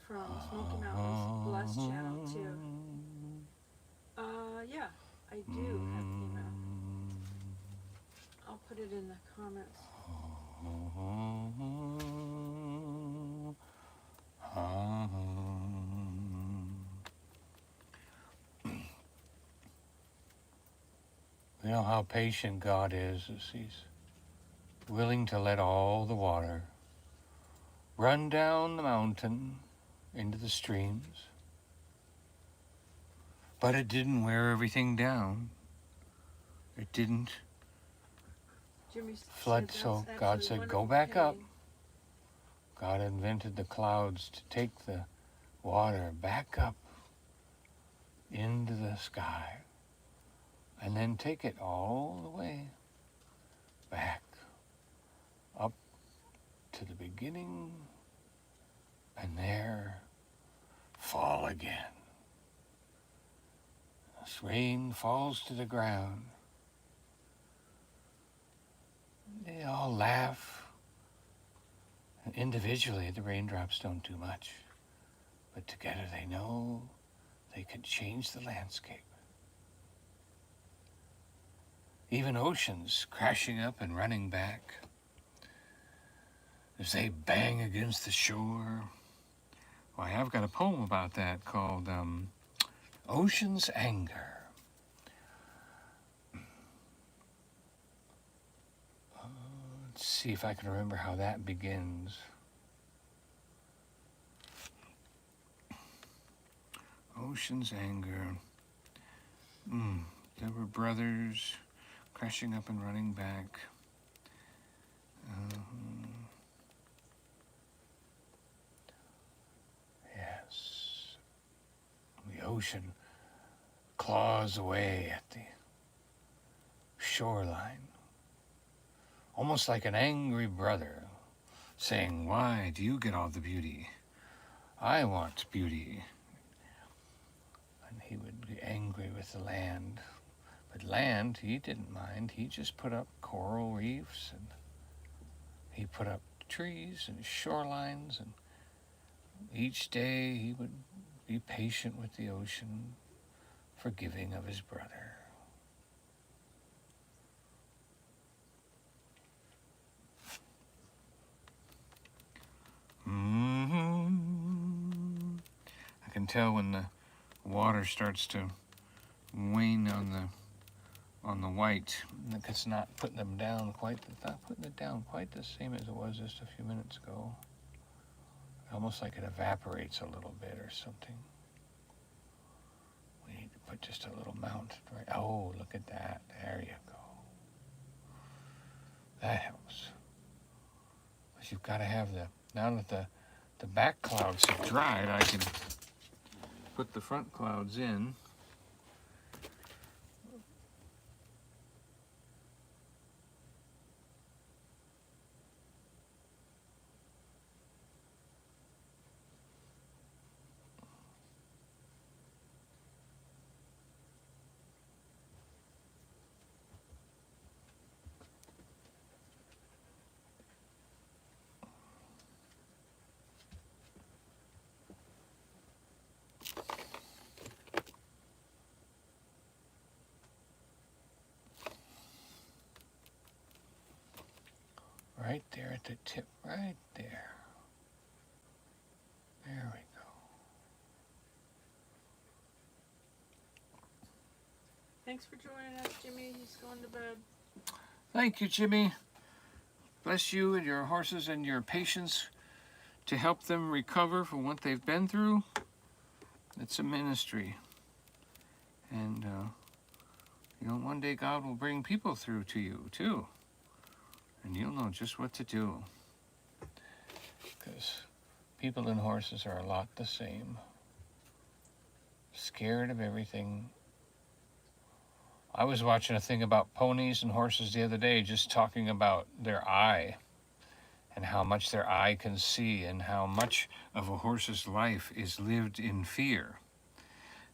from Smoky Mountain's Blessed channel too. Yeah, I do have the email. I'll put it in the comments. You know how patient God is He's willing to let all the water run down the mountain into the streams. But it didn't wear everything down. It didn't flood, so God said, go back up. God invented the clouds to take the water back up into the sky and then take it all the way back up to the beginning and there fall again. This rain falls to the ground. They all laugh. Individually, the raindrops don't do much, but together they know they could change the landscape. Even oceans crashing up and running back as they bang against the shore. Why, I've got a poem about that called Ocean's Anger. Let's see if I can remember how that begins. Ocean's Anger. There were brothers crashing up and running back. Yes. The ocean claws away at the shoreline, almost like an angry brother saying, why do you get all the beauty? I want beauty. And he would be angry with the land, But land, he didn't mind. He just put up coral reefs, and he put up trees and shorelines, and each day he would be patient with the ocean, forgiving of his brother. I can tell when the water starts to wane on the white. It's not putting them down quite. It's not putting it down quite the same as it was just a few minutes ago. Almost like it evaporates a little bit or something. We need to put just a little mount. Right? Oh, look at that. There you go. That helps. But you've got to have now that the back clouds have dried, I can put the front clouds in. Right there at the tip, right there. There we go. Thanks for joining us, Jimmy. He's going to bed. Thank you, Jimmy. Bless you and your horses and your patience to help them recover from what they've been through. It's a ministry. And, one day God will bring people through to you, too. And you'll know just what to do. Because people and horses are a lot the same. Scared of everything. I was watching a thing about ponies and horses the other day, just talking about their eye and how much their eye can see and how much of a horse's life is lived in fear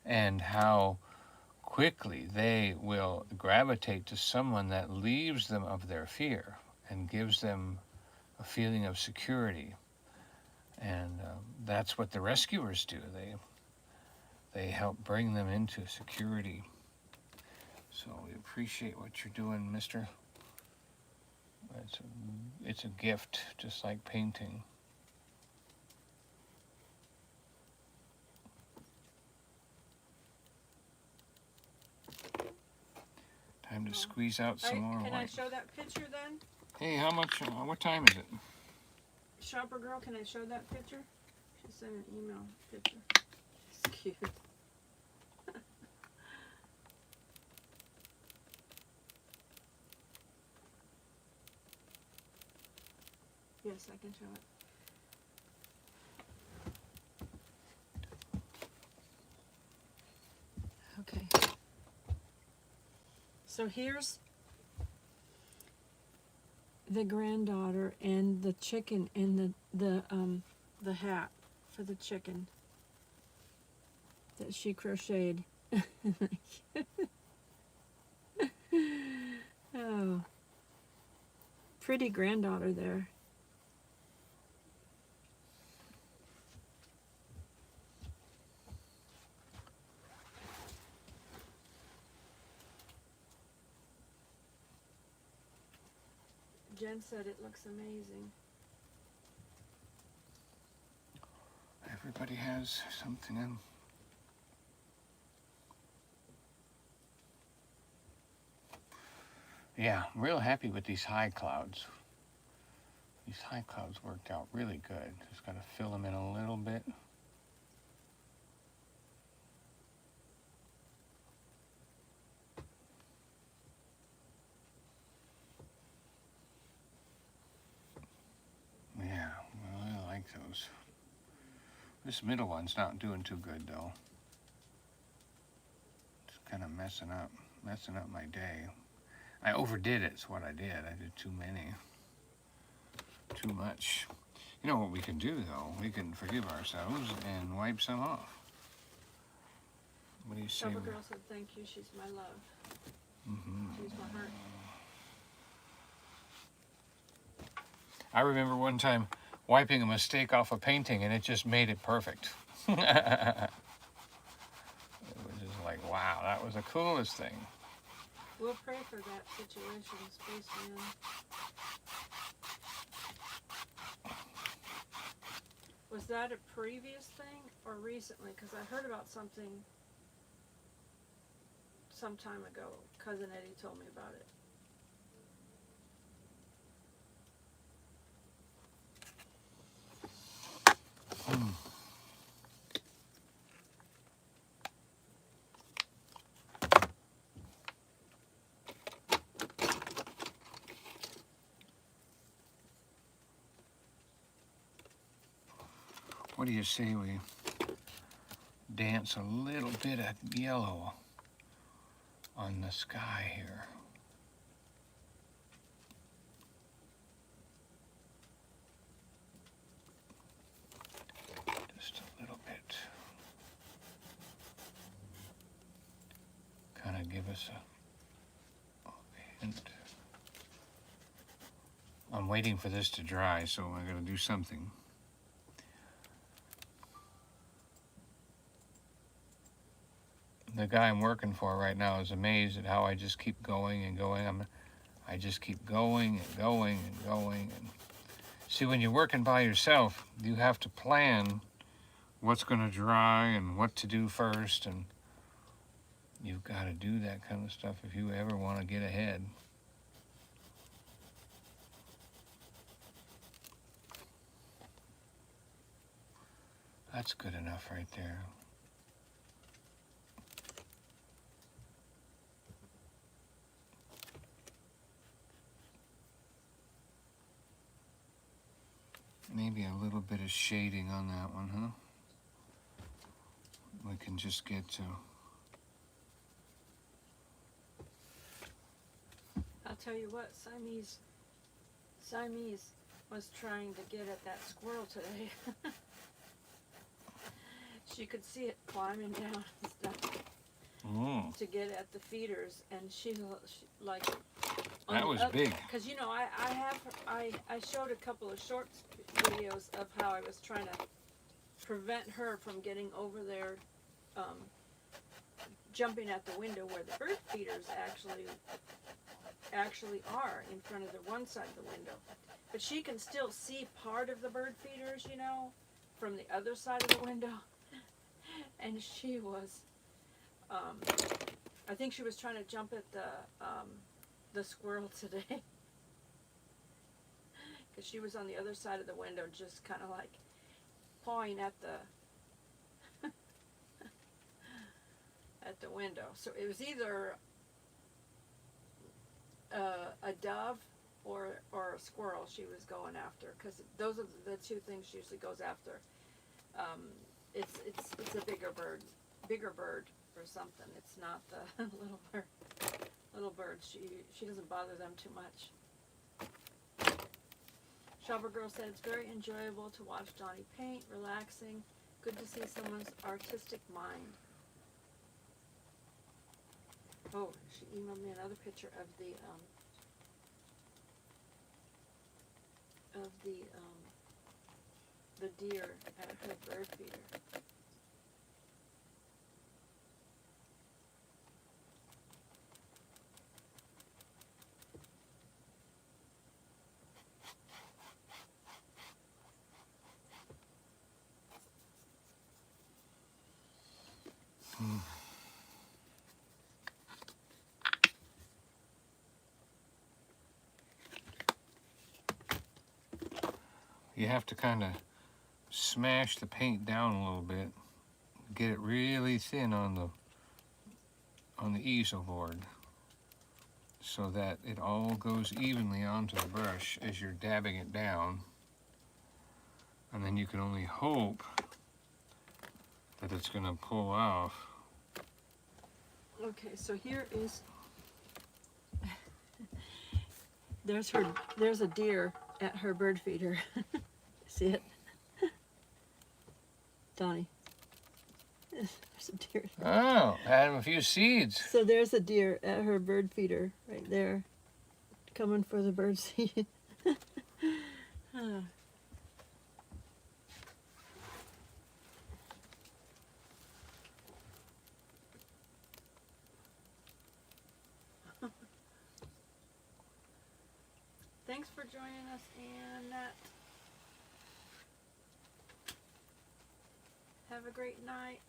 and how quickly they will gravitate to someone that leaves them of their fear and gives them a feeling of security. And that's what the rescuers do. They help bring them into security. So we appreciate what you're doing, mister. It's a gift, just like painting. Time to squeeze out some more Can white. I show that picture then? Hey, how much, what time is it? Shopper girl, can I show that picture? She sent an email picture. It's cute. Yes, I can show it. Okay. So here's the granddaughter and the chicken and the hat for the chicken that she crocheted. Oh, pretty granddaughter there. Jen said it looks amazing. Everybody has something in. Yeah, I'm real happy with these high clouds. These high clouds worked out really good. Just got to fill them in a little bit. Yeah, well, I like those. This middle one's not doing too good, though. It's kind of messing up my day. I overdid it, is what I did. I did too many. Too much. You know what we can do, though? We can forgive ourselves and wipe some off. What do you say? Shopper girl said thank you, she's my love. These were hurt. I remember one time wiping a mistake off a painting and it just made it perfect. It was just like, wow, that was the coolest thing. We'll pray for that situation, Spaceman. Was that a previous thing or recently? Because I heard about something some time ago. Cousin Eddie told me about it. What do you say we dance a little bit of yellow on the sky here? Just a little bit. Kind of give us a hint. I'm waiting for this to dry, so I'm going to do something. The guy I'm working for right now is amazed at how I just keep going and going. I just keep going and going and going. And see, when you're working by yourself, you have to plan what's going to dry and what to do first. And you've got to do that kind of stuff if you ever want to get ahead. That's good enough right there. Maybe a little bit of shading on that one, huh? We can just get to... I'll tell you what, Siamese was trying to get at that squirrel today. She could see it climbing down and stuff to get at the feeders, and she like... That was big. Because, you know, I showed a couple of short videos of how I was trying to prevent her from getting over there, jumping at the window where the bird feeders actually are in front of the one side of the window. But she can still see part of the bird feeders, you know, from the other side of the window. And she was, I think she was trying to jump at the squirrel today. Because she was on the other side of the window, just kind of like pawing at the at the window. So it was either a dove or a squirrel she was going after, because those are the two things she usually goes after. It's a bigger bird or something. It's not the little bird. Little birds, she doesn't bother them too much. Shopper Girl said it's very enjoyable to watch Donny paint, relaxing. Good to see someone's artistic mind. Oh, she emailed me another picture of the deer at her bird feeder. You have to kind of smash the paint down a little bit, get it really thin on the easel board so that it all goes evenly onto the brush as you're dabbing it down. And then you can only hope that it's going to pull off. Okay, so here is there's a deer at her bird feeder. See it? Donny. There's a deer. Oh, had him a few seeds. So there's a deer at her bird feeder right there, coming for the bird seed. Thanks for joining us, Annette. Have a great night.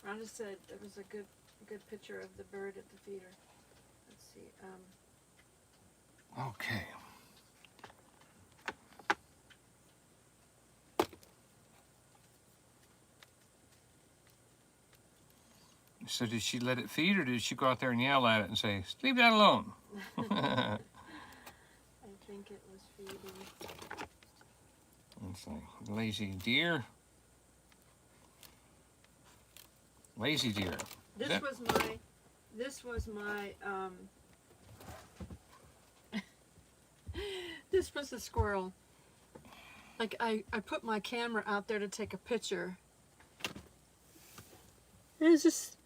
Rhonda said there was a good picture of the bird at the feeder. Let's see. Okay. So did she let it feed, or did she go out there and yell at it and say, leave that alone? I think it was feeding. It's like lazy deer. Lazy deer. This was my this was a squirrel. Like I put my camera out there to take a picture. It was just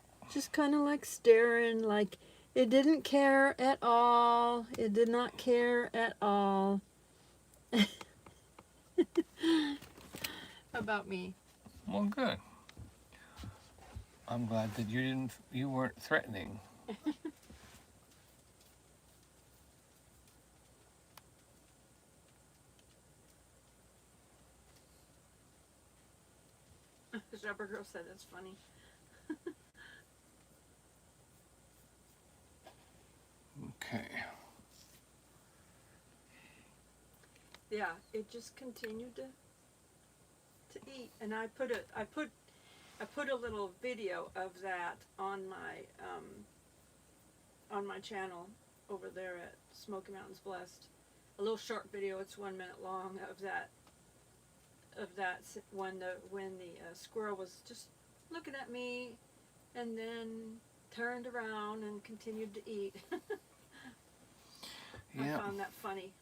kind of like staring, like it didn't care at all. It did not care at all About me. Well, good. I'm glad that you weren't threatening. The rubber girl said it's funny. Okay. Yeah, it just continued to eat, and I put a little video of that on my channel over there at Smoky Mountains Blessed. A little short video. It's 1 minute long of that when the squirrel was just looking at me, and then turned around and continued to eat. Yeah. I found that funny.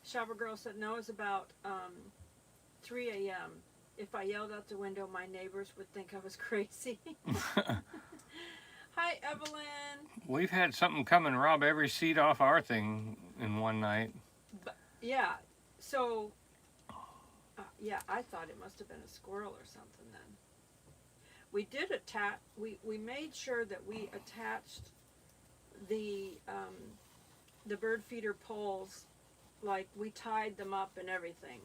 Shopper Girl said, no, it's about 3 a.m. If I yelled out the window, my neighbors would think I was crazy. Hi, Evelyn. We've had something come and rob every seed off our thing in one night. Yeah, so, yeah, I thought it must have been a squirrel or something then. We did we made sure that we attached the bird feeder poles, like we tied them up and everything,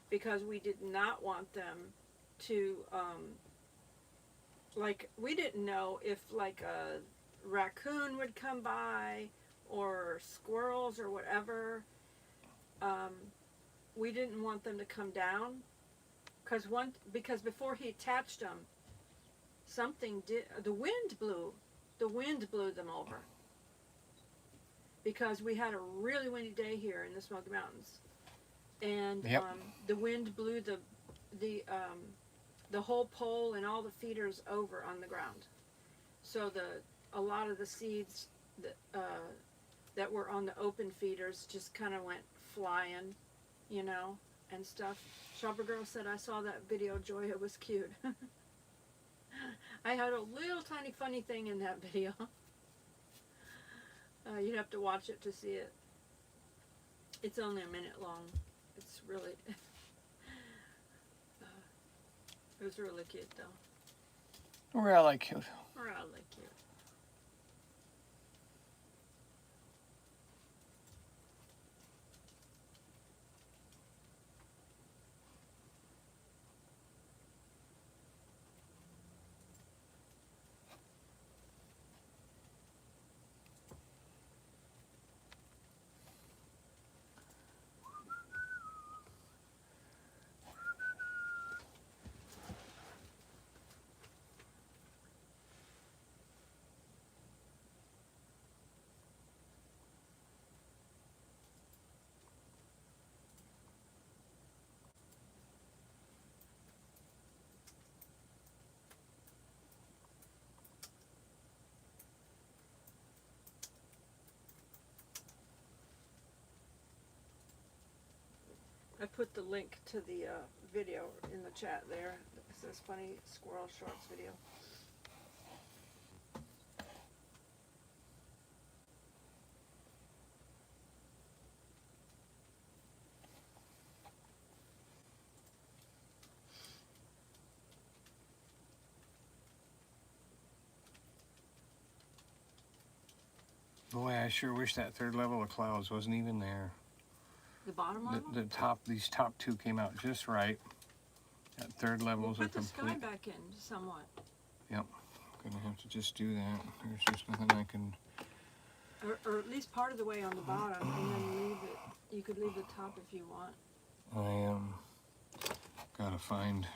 because we did not want them to, like, we didn't know if like a raccoon would come by or squirrels or whatever. We didn't want them to come down, because before he attached them, the wind blew them over, because we had a really windy day here in the Smoky Mountains, and Yep. The wind blew the whole pole and all the feeders over on the ground. So a lot of the seeds that were on the open feeders just kind of went flying, and stuff. Shopper Girl said, I saw that video, Joy, it was cute. I had a little tiny funny thing in that video. You'd have to watch it to see it. It's only a minute long. It's really, it was really cute though. Really cute. Really cute. I put the link to the video in the chat there. It says Funny Squirrel Shorts video. Boy, I sure wish that third level of clouds wasn't even there. The bottom one? These top two came out just right. That third level is We'll a put the sky complete. back in somewhat. Yep, gonna have to just do that. There's just nothing I can. Or at least part of the way on the bottom, and then leave it. You could leave the top if you want. I gotta find.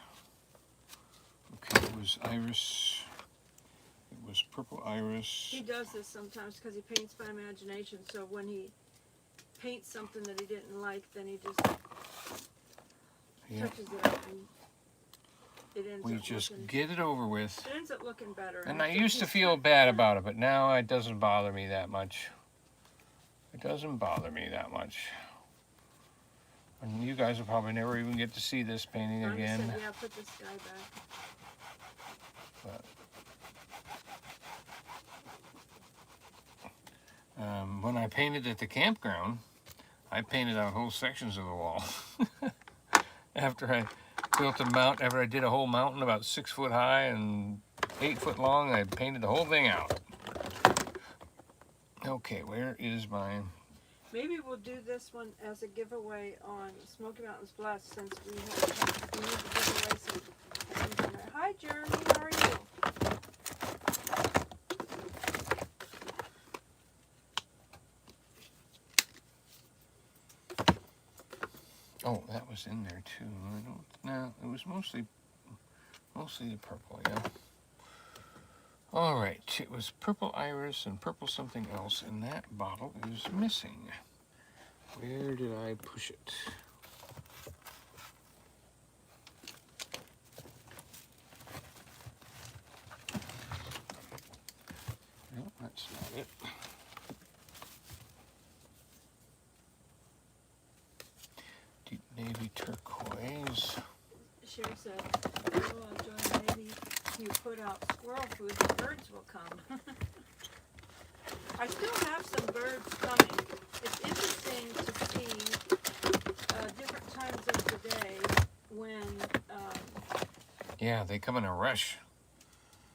Okay, it was iris. It was purple iris. He does this sometimes because he paints by imagination. So when he paints something that he didn't like, then he just Yeah. touches it up and it ends We up just looking, get it over with. it ends up looking better. And I after used to he's- feel bad about it, but now it doesn't bother me that much. It doesn't bother me that much. And you guys will probably never even get to see this painting Donny again. said, yeah, put the sky back. But, when I painted at the campground, I painted out whole sections of the wall. After I built a mountain, after I did a whole mountain about 6 foot high and 8 foot long, I painted the whole thing out. Okay, where is mine? Maybe we'll do this one as a giveaway on Smoky Mountains Blast since we need to give away some things in there. Hi, Jeremy. How are you? Oh, that was in there too. I don't. No, it was mostly the purple. Yeah. All right. It was purple iris and purple something else, and that bottle is missing. Where did I push it? No, that's not it. Deep navy turquoise. Sherry said, oh, Joy, maybe you put out squirrel food, the birds will come. I still have some birds coming. It's interesting to see different times of the day Yeah, they come in a rush.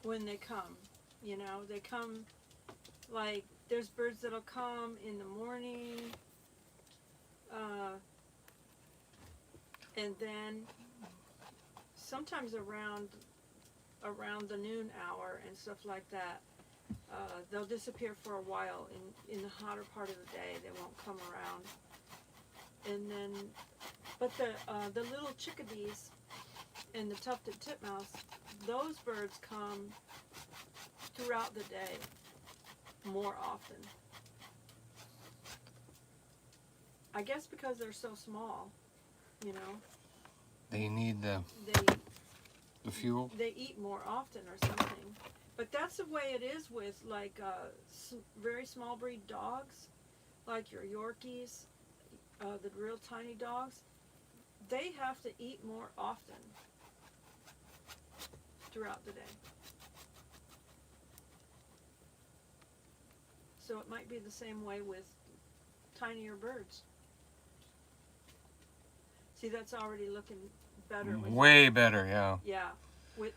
when they come. You know, they come, like, there's birds that'll come in the morning, and then sometimes around the noon hour and stuff like that. They'll disappear for a while in the hotter part of the day. They won't come around. And then, but the little chickadees and the tufted titmouse, those birds come throughout the day more often. I guess because they're so small, you know. They need the fuel. They eat more often or something. But that's the way it is with like very small breed dogs, like your Yorkies, the real tiny dogs. They have to eat more often throughout the day. So it might be the same way with tinier birds. See, that's already looking better. Way better, yeah. Yeah.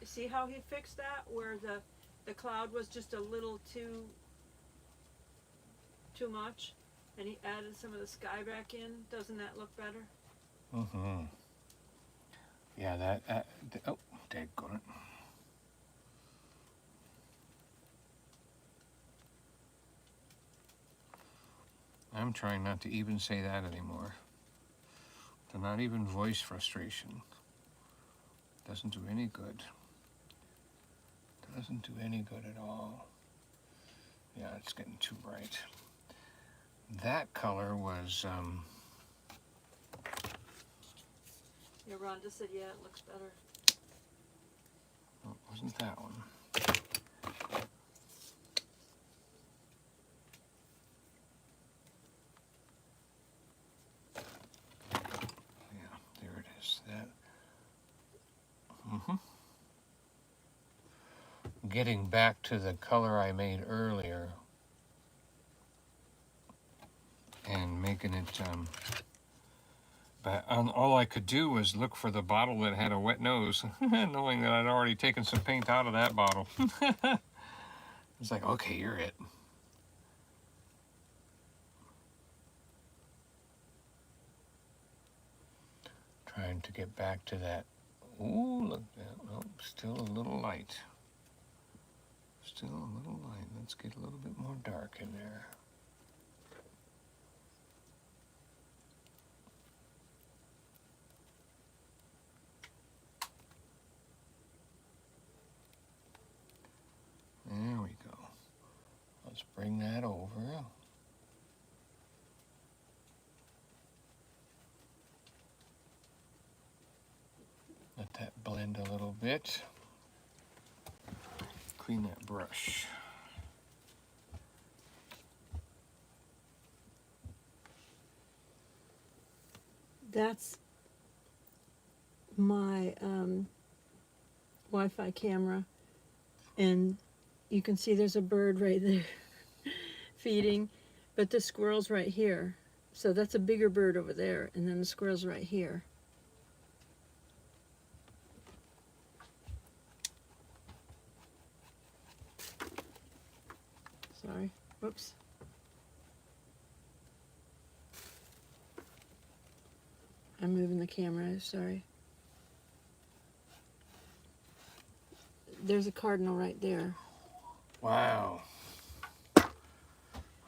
See how he fixed that? Where the cloud was just a little too much, and he added some of the sky back in. Doesn't that look better? Mm-hmm. Yeah, oh, daggone it. I'm trying not to even say that anymore. To not even voice frustration. Doesn't do any good. Doesn't do any good at all. Yeah, it's getting too bright. That color was, Yeah, Rhonda said, yeah, it looks better. oh, it wasn't that one. Yeah, getting back to the color I made earlier and making it, but all I could do was look for the bottle that had a wet nose, knowing that I'd already taken some paint out of that bottle. It's like, okay, you're it. Trying to get back to that. Ooh, look, oh, still a little light. Still a little light. Let's get a little bit more dark in there. There we go. Let's bring that over. Let that blend a little bit. Clean that brush. That's my Wi-Fi camera, and you can see there's a bird right there feeding, but the squirrel's right here. So that's a bigger bird over there, and then the squirrel's right here. Sorry. Whoops. I'm moving the camera, sorry. There's a cardinal right there. Wow. All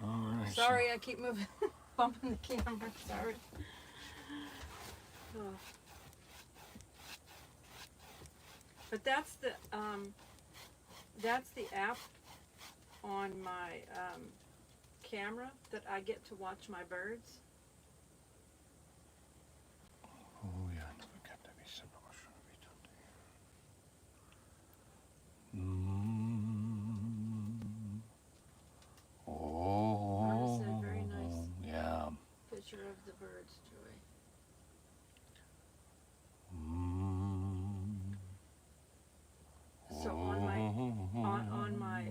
right. Sorry, I keep moving, bumping the camera, sorry. Oh. But that's the app on my camera that I get to watch my birds. Oh yeah, look at that. Oh. That's a very nice yeah. picture of the birds, Joy. So on my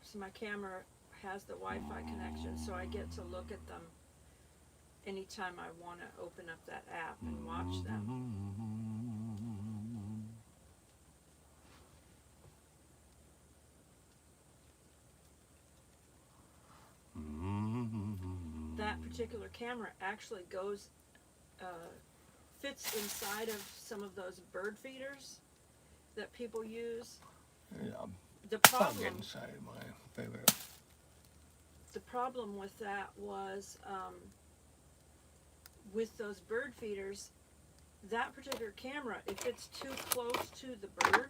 so my camera has the Wi-Fi connection, so I get to look at them anytime I want to open up that app and watch them. That particular camera actually goes, fits inside of some of those bird feeders that people use. Yeah. The I'll get problem, inside my favorite. the problem with that was, with those bird feeders, that particular camera, if it's too close to the bird,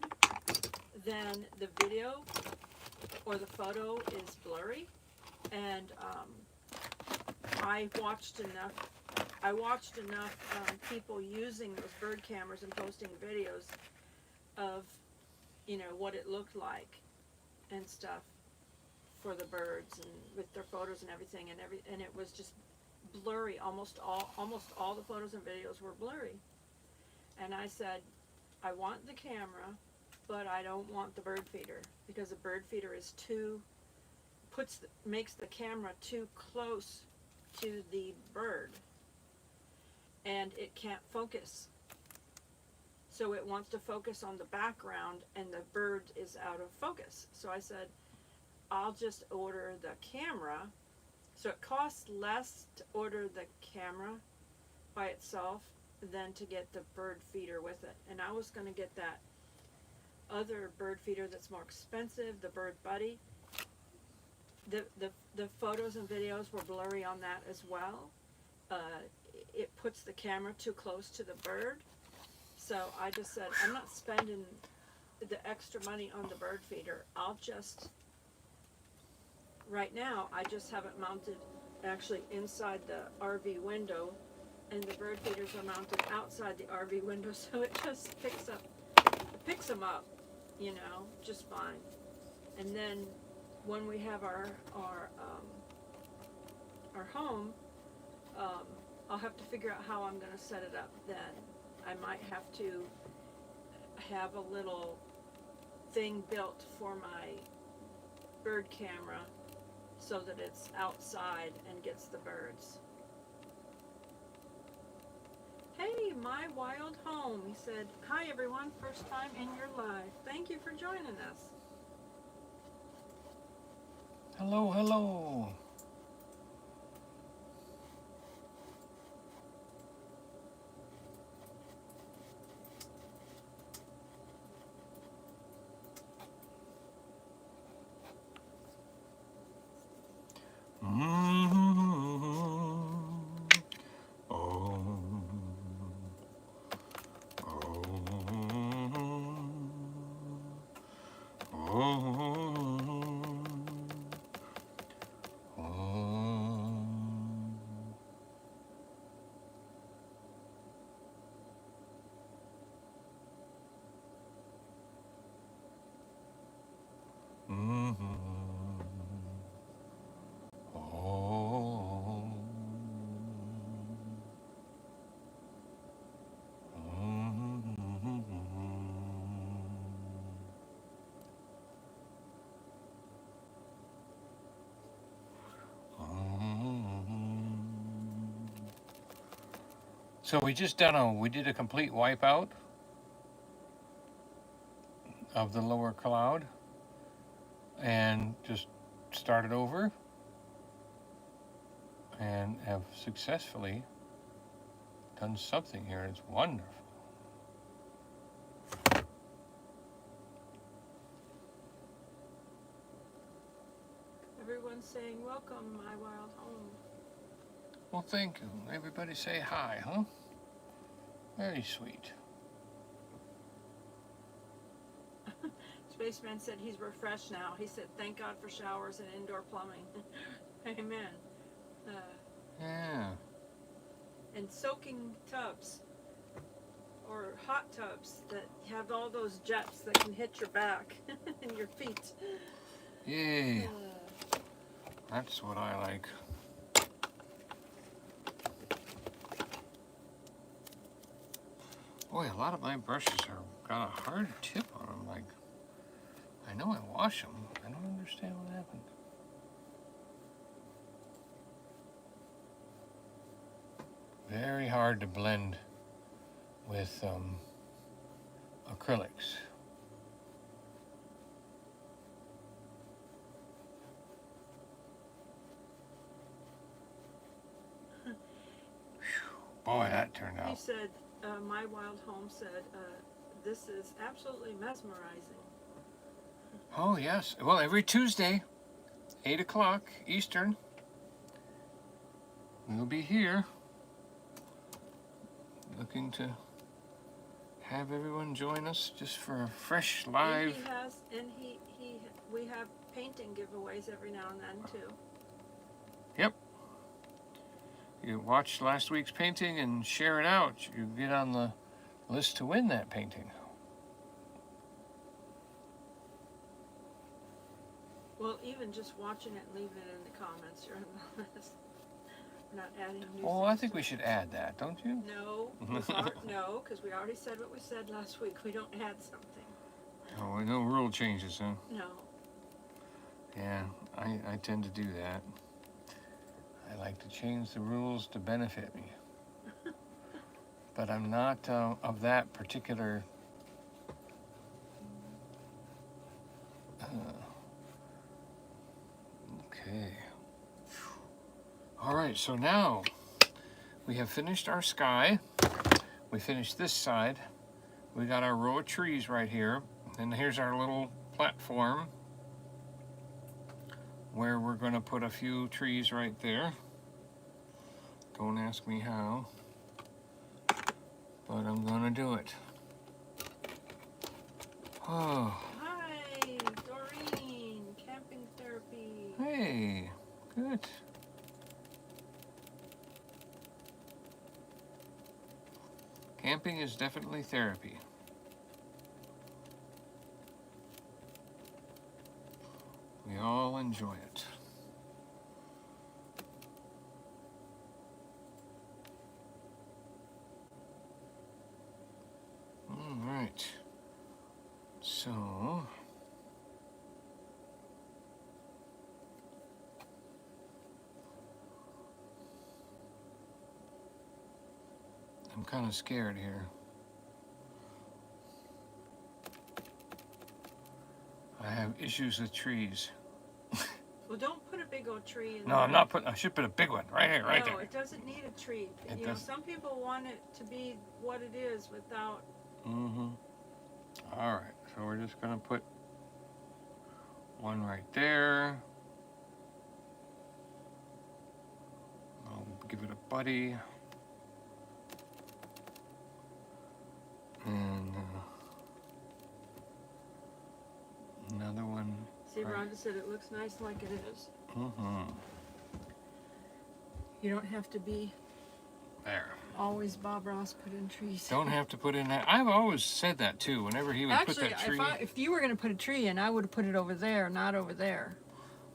then the video or the photo is blurry. And I watched enough people using those bird cameras and posting videos of, you know, what it looked like and stuff for the birds, and with their photos and everything, and it was just blurry. Almost all the photos and videos were blurry. And I said, I want the camera, but I don't want the bird feeder, because the bird feeder is makes the camera too close to the bird, and it can't focus. So it wants to focus on the background, and the bird is out of focus. So I said, I'll just order the camera. So it costs less to order the camera by itself than to get the bird feeder with it. And I was going to get that other bird feeder that's more expensive, the Bird Buddy. The photos and videos were blurry on that as well. It puts the camera too close to the bird. So I just said, I'm not spending the extra money on the bird feeder. I'll just, right now, I just have it mounted actually inside the RV window, and the bird feeders are mounted outside the RV window, so it just picks them up, you know, just fine. And then when we have our home, I'll have to figure out how I'm going to set it up then. I might have to have a little thing built for my bird camera so that it's outside and gets the birds. Hey, my wild home. He said, hi everyone, first time in your life. Thank you for joining us. Hello, hello. So we did a complete wipeout of the lower cloud and just started over and have successfully done something here. It's wonderful. Everyone's saying, welcome, my wild home. Well, thank you. Everybody say hi, huh? Very sweet. Spaceman said he's refreshed now. He said, thank God for showers and indoor plumbing. Amen. Yeah. And soaking tubs or hot tubs that have all those jets that can hit your back and your feet. Yay. That's what I like. Boy, a lot of my brushes are got a hard tip on them. Like, I know I wash them. I don't understand what happened. Very hard to blend with acrylics. Boy, that turned out. He said, my wild home said, this is absolutely mesmerizing. Oh, yes. Well, every Tuesday, 8 o'clock Eastern, we'll be here looking to have everyone join us just for a fresh live. And we have painting giveaways every now and then too. Yep. You watch last week's painting and share it out. You get on the list to win that painting. Well, even just watching it and leaving it in the comments, you're on the list. We're not adding new Oh, things I think to we it. should add that, don't you? No, no, because we already said what we said last week. We don't add something. Oh, no rule changes, huh? No. Yeah, I tend to do that. I like to change the rules to benefit me. But I'm not of that particular okay. All right, so now we have finished our sky. We finished this side. We got our row of trees right here. And here's our little platform where we're going to put a few trees right there. Don't ask me how, but I'm going to do it. Oh. Hi, Doreen, camping therapy. Hey, good. Camping is definitely therapy. We all enjoy it. All right. So, I'm kind of scared here. I have issues with trees. Well, don't put a big old tree in No, there. I'm not putting. I should put a big one right here, right No, there. it doesn't need a tree. It You know, doesn't. some people want it to be what it is without. Mm-hmm. All right, so we're just gonna put one right there. I'll give it a buddy. And another one. See, Right. Rhonda said it looks nice like it is. Mm-hmm. You don't have to be There. always Bob Ross put in trees. Don't have to put in that. I've always said that too. Whenever he would Actually, put that tree. if you were going to put a tree in, I would have put it over there, not over there.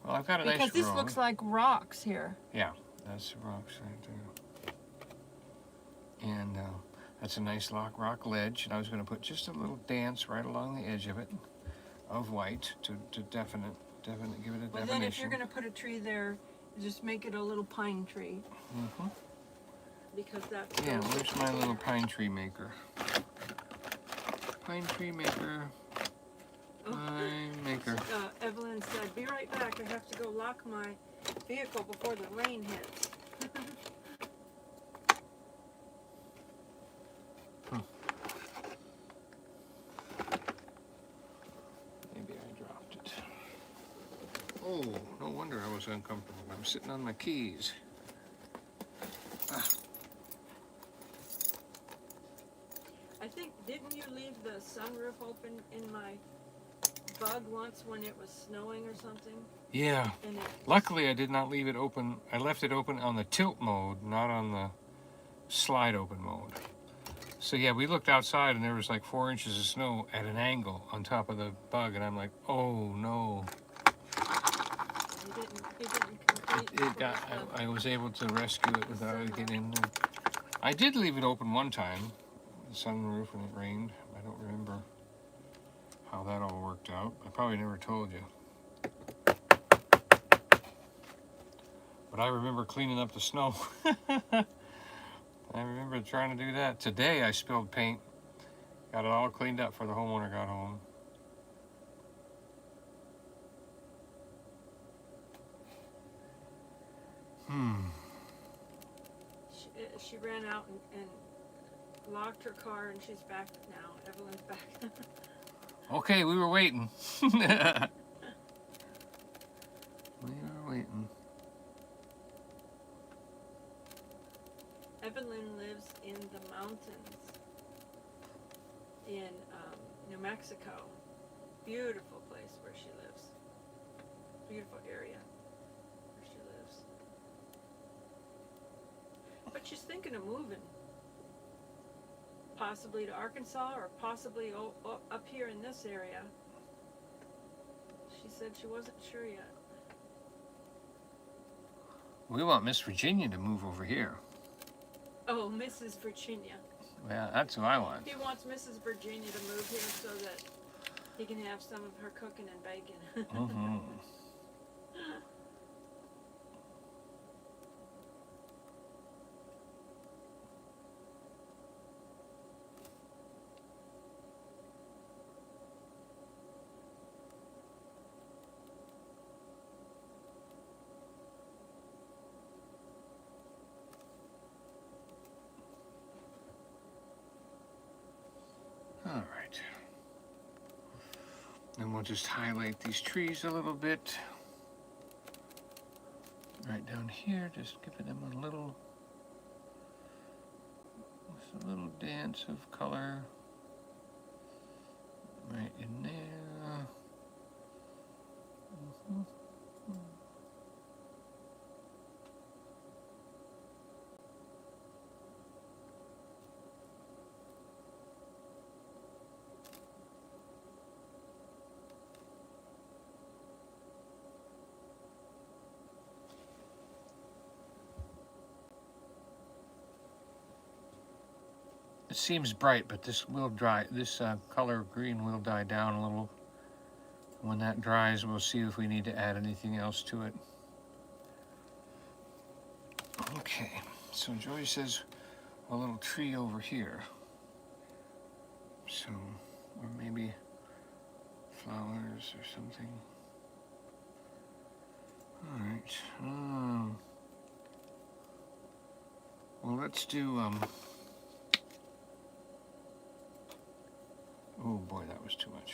Well, I've got a Because nice this row. looks like rocks here. Yeah, that's the rocks right there. And that's a nice rock ledge. And I was going to put just a little dance right along the edge of it, of white to definite give it a Well, definition. then if you're going to put a tree there, just make it a little pine tree. Mm-hmm. Because that's. Yeah, where's my little pine tree maker? Pine tree maker. Pine maker. Evelyn said, "Be right back. I have to go lock my vehicle before the rain hits." Maybe I dropped it. Oh, no wonder I was uncomfortable. I'm sitting on my keys. I think, didn't you leave the sunroof open in my Bug once when it was snowing or something? Yeah. And it, Luckily, I did not leave it open. I left it open on the tilt mode, not on the slide open mode. So yeah, we looked outside and there was like 4 inches of snow at an angle on top of the Bug, and I'm like, oh no. it didn't complete. It got. I was able to rescue it without it getting in there. I did leave it open one time, the sunroof, when it rained. I don't remember how that all worked out. I probably never told you. But I remember cleaning up the snow. I remember trying to do that. Today I spilled paint. Got it all cleaned up before the homeowner got home. She ran out and locked her car, and she's back now. Evelyn's back. Okay, we were waiting. We were waiting. Evelyn lives in the mountains in New Mexico. Beautiful place where she lives. Beautiful area where she lives. But she's thinking of moving. Possibly to Arkansas or possibly up here in this area. She said she wasn't sure yet. We want Miss Virginia to move over here. Oh, Mrs. Virginia. Yeah, that's who I want. He wants Mrs. Virginia to move here so that he can have some of her cooking and bacon. Mm-hmm. All right. Then we'll just highlight these trees a little bit. Right down here, just giving them a little dance of color. Right in there. Mm-hmm. It seems bright, but this will dry. This color green will die down a little. When that dries, we'll see if we need to add anything else to it. Okay, so Joy says, a little tree over here. So, or maybe flowers or something. All right. Well, let's do. Oh boy, that was too much.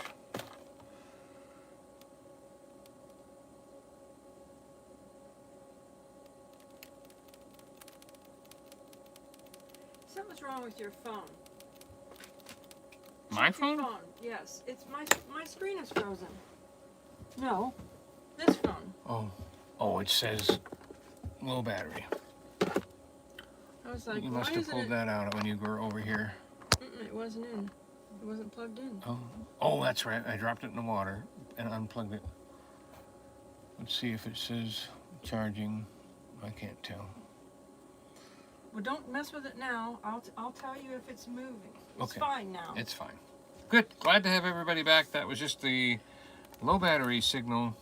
Something's wrong with your phone. My Check your phone? Yes, it's my screen is frozen. No, this phone. Oh, it says low battery. I was like, You why must have isn't pulled it? that out when you were over here. It wasn't in. It wasn't plugged in. Oh, that's right. I dropped it in the water and unplugged it. Let's see if it says charging. I can't tell. Well, don't mess with it now. I'll tell you if it's moving. It's Okay. fine now. It's fine. Good. Glad to have everybody back. That was just the low battery signal.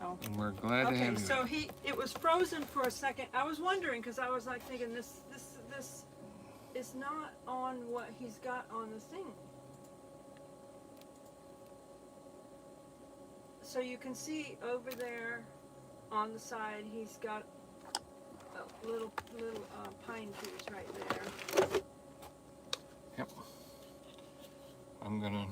Oh. And we're glad to Okay, have you. so it was frozen for a second. I was wondering because I was like thinking this is not on what he's got on the thing. So you can see over there on the side he's got a little pine trees right there. Yep. I'm gonna.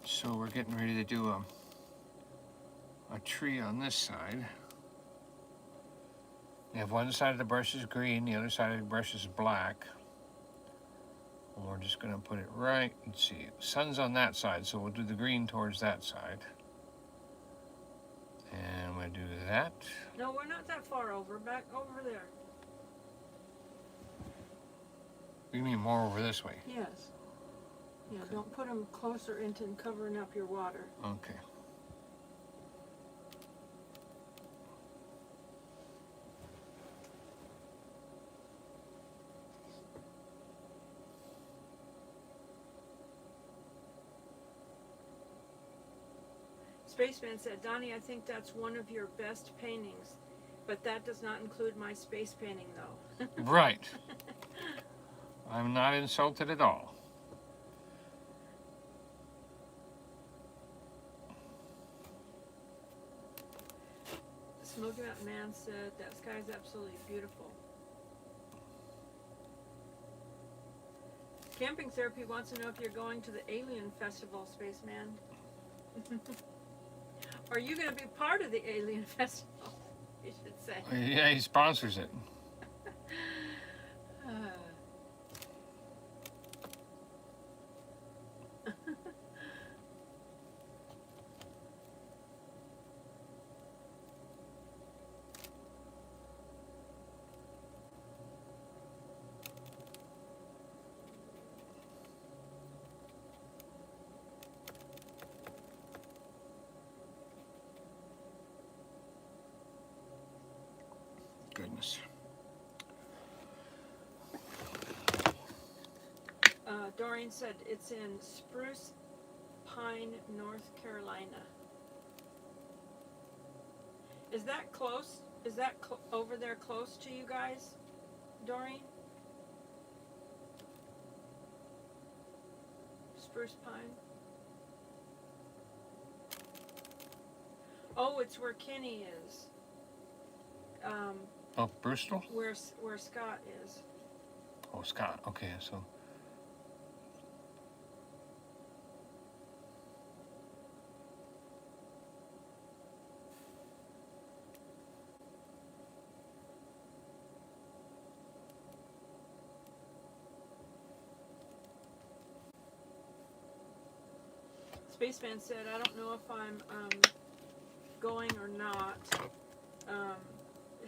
So we're getting ready to do a tree on this side. You have one side of the brush is green, the other side of the brush is black. And we're just gonna put it right, let's see, sun's on that side, so we'll do the green towards that side. And we'll do that. No, we're not that far over. Back over there. You mean more over this way? Yes. Yeah, don't put them closer into covering up your water. Okay. Spaceman said, Donnie, I think that's one of your best paintings, but that does not include my space painting, though. Right. I'm not insulted at all. Smoky Mountain Man said, that sky is absolutely beautiful. Camping Therapy wants to know if you're going to the Alien Festival, Spaceman. Are you going to be part of the Alien Festival? You should say. Yeah, he sponsors it. Goodness. Doreen said it's in Spruce Pine, North Carolina. Is that close? Is that over there close to you guys, Doreen? Spruce Pine? Oh, it's where Kenny is. Oh, Bristol? Where Scott is. Oh, Scott. Okay, so. Spaceman said, I don't know if I'm going or not.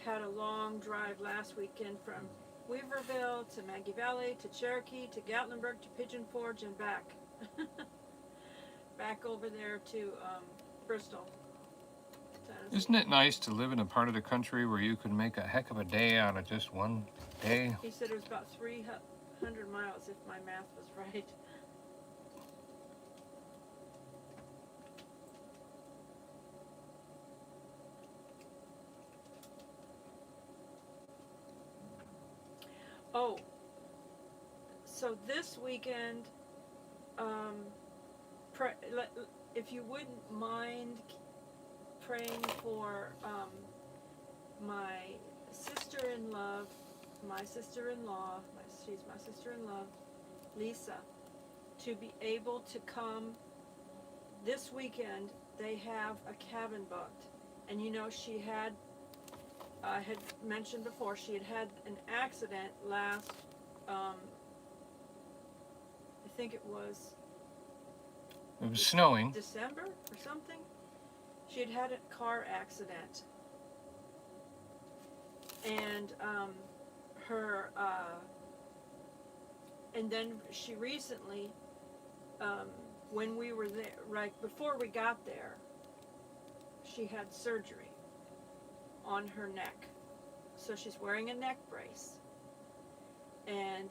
Had a long drive last weekend from Weaverville to Maggie Valley to Cherokee to Gatlinburg to Pigeon Forge and back. Back over there to Bristol. Tennessee. Isn't it nice to live in a part of the country where you can make a heck of a day out of just one day? He said it was about 100 miles if my math was right. Oh, so this weekend, if you wouldn't mind praying for my sister-in-law, she's my sister-in-law, Lisa, to be able to come this weekend. They have a cabin booked, and you know, she had, I had mentioned before, she had an accident last, I think it was snowing. December or something. She had a car accident, and and then she recently, when we were there, right before we got there, she had surgery on her neck, so she's wearing a neck brace, and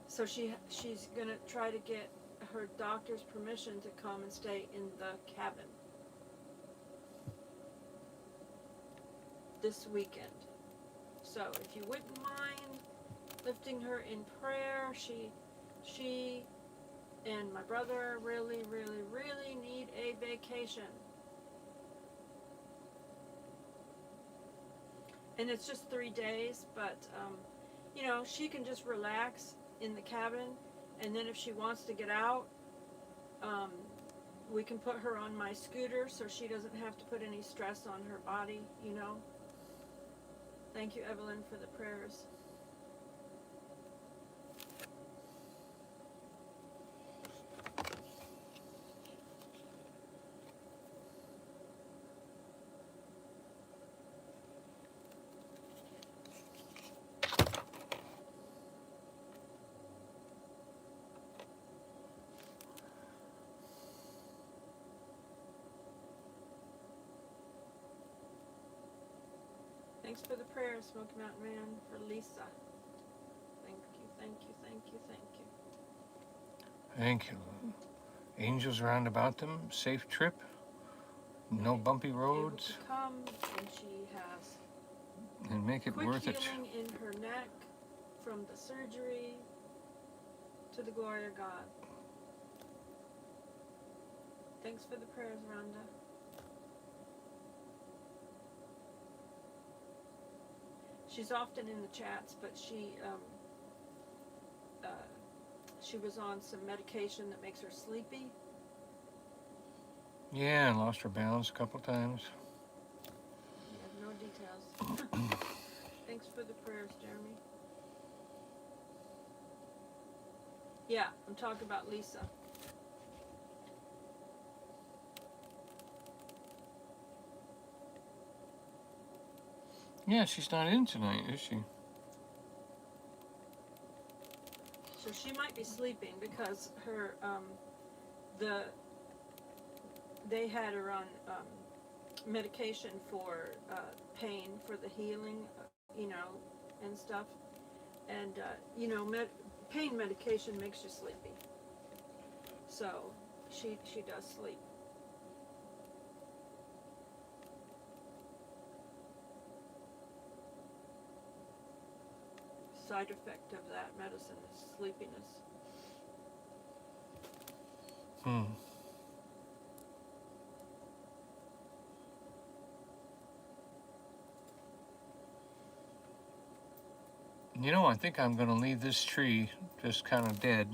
so she's gonna try to get her doctor's permission to come and stay in the cabin this weekend. So if you wouldn't mind lifting her in prayer, she and my brother really, really, really need a vacation. And it's just 3 days, but you know, she can just relax in the cabin, and then if she wants to get out, we can put her on my scooter so she doesn't have to put any stress on her body, you know. Thank you, Evelyn, for the prayers. Thanks for the prayers, Smoky Mountain Man, for Lisa. Thank you, thank you, thank you, thank you. Thank you. Angels round about them. Safe trip. No bumpy roads. Able to come, and she has And make it quick worth it. healing in her neck from the surgery, to the glory of God. Thanks for the prayers, Rhonda. She's often in the chats, but she was on some medication that makes her sleepy. Yeah, and lost her balance a couple times. We have no details. Thanks for the prayers, Jeremy. Yeah, I'm talking about Lisa. Yeah, she's not in tonight, is she? So she might be sleeping because her they had her on medication for pain, for the healing, you know, and stuff. And you know, pain medication makes you sleepy. So she does sleep. Side effect of that medicine is sleepiness. You know, I think I'm going to leave this tree just kind of dead.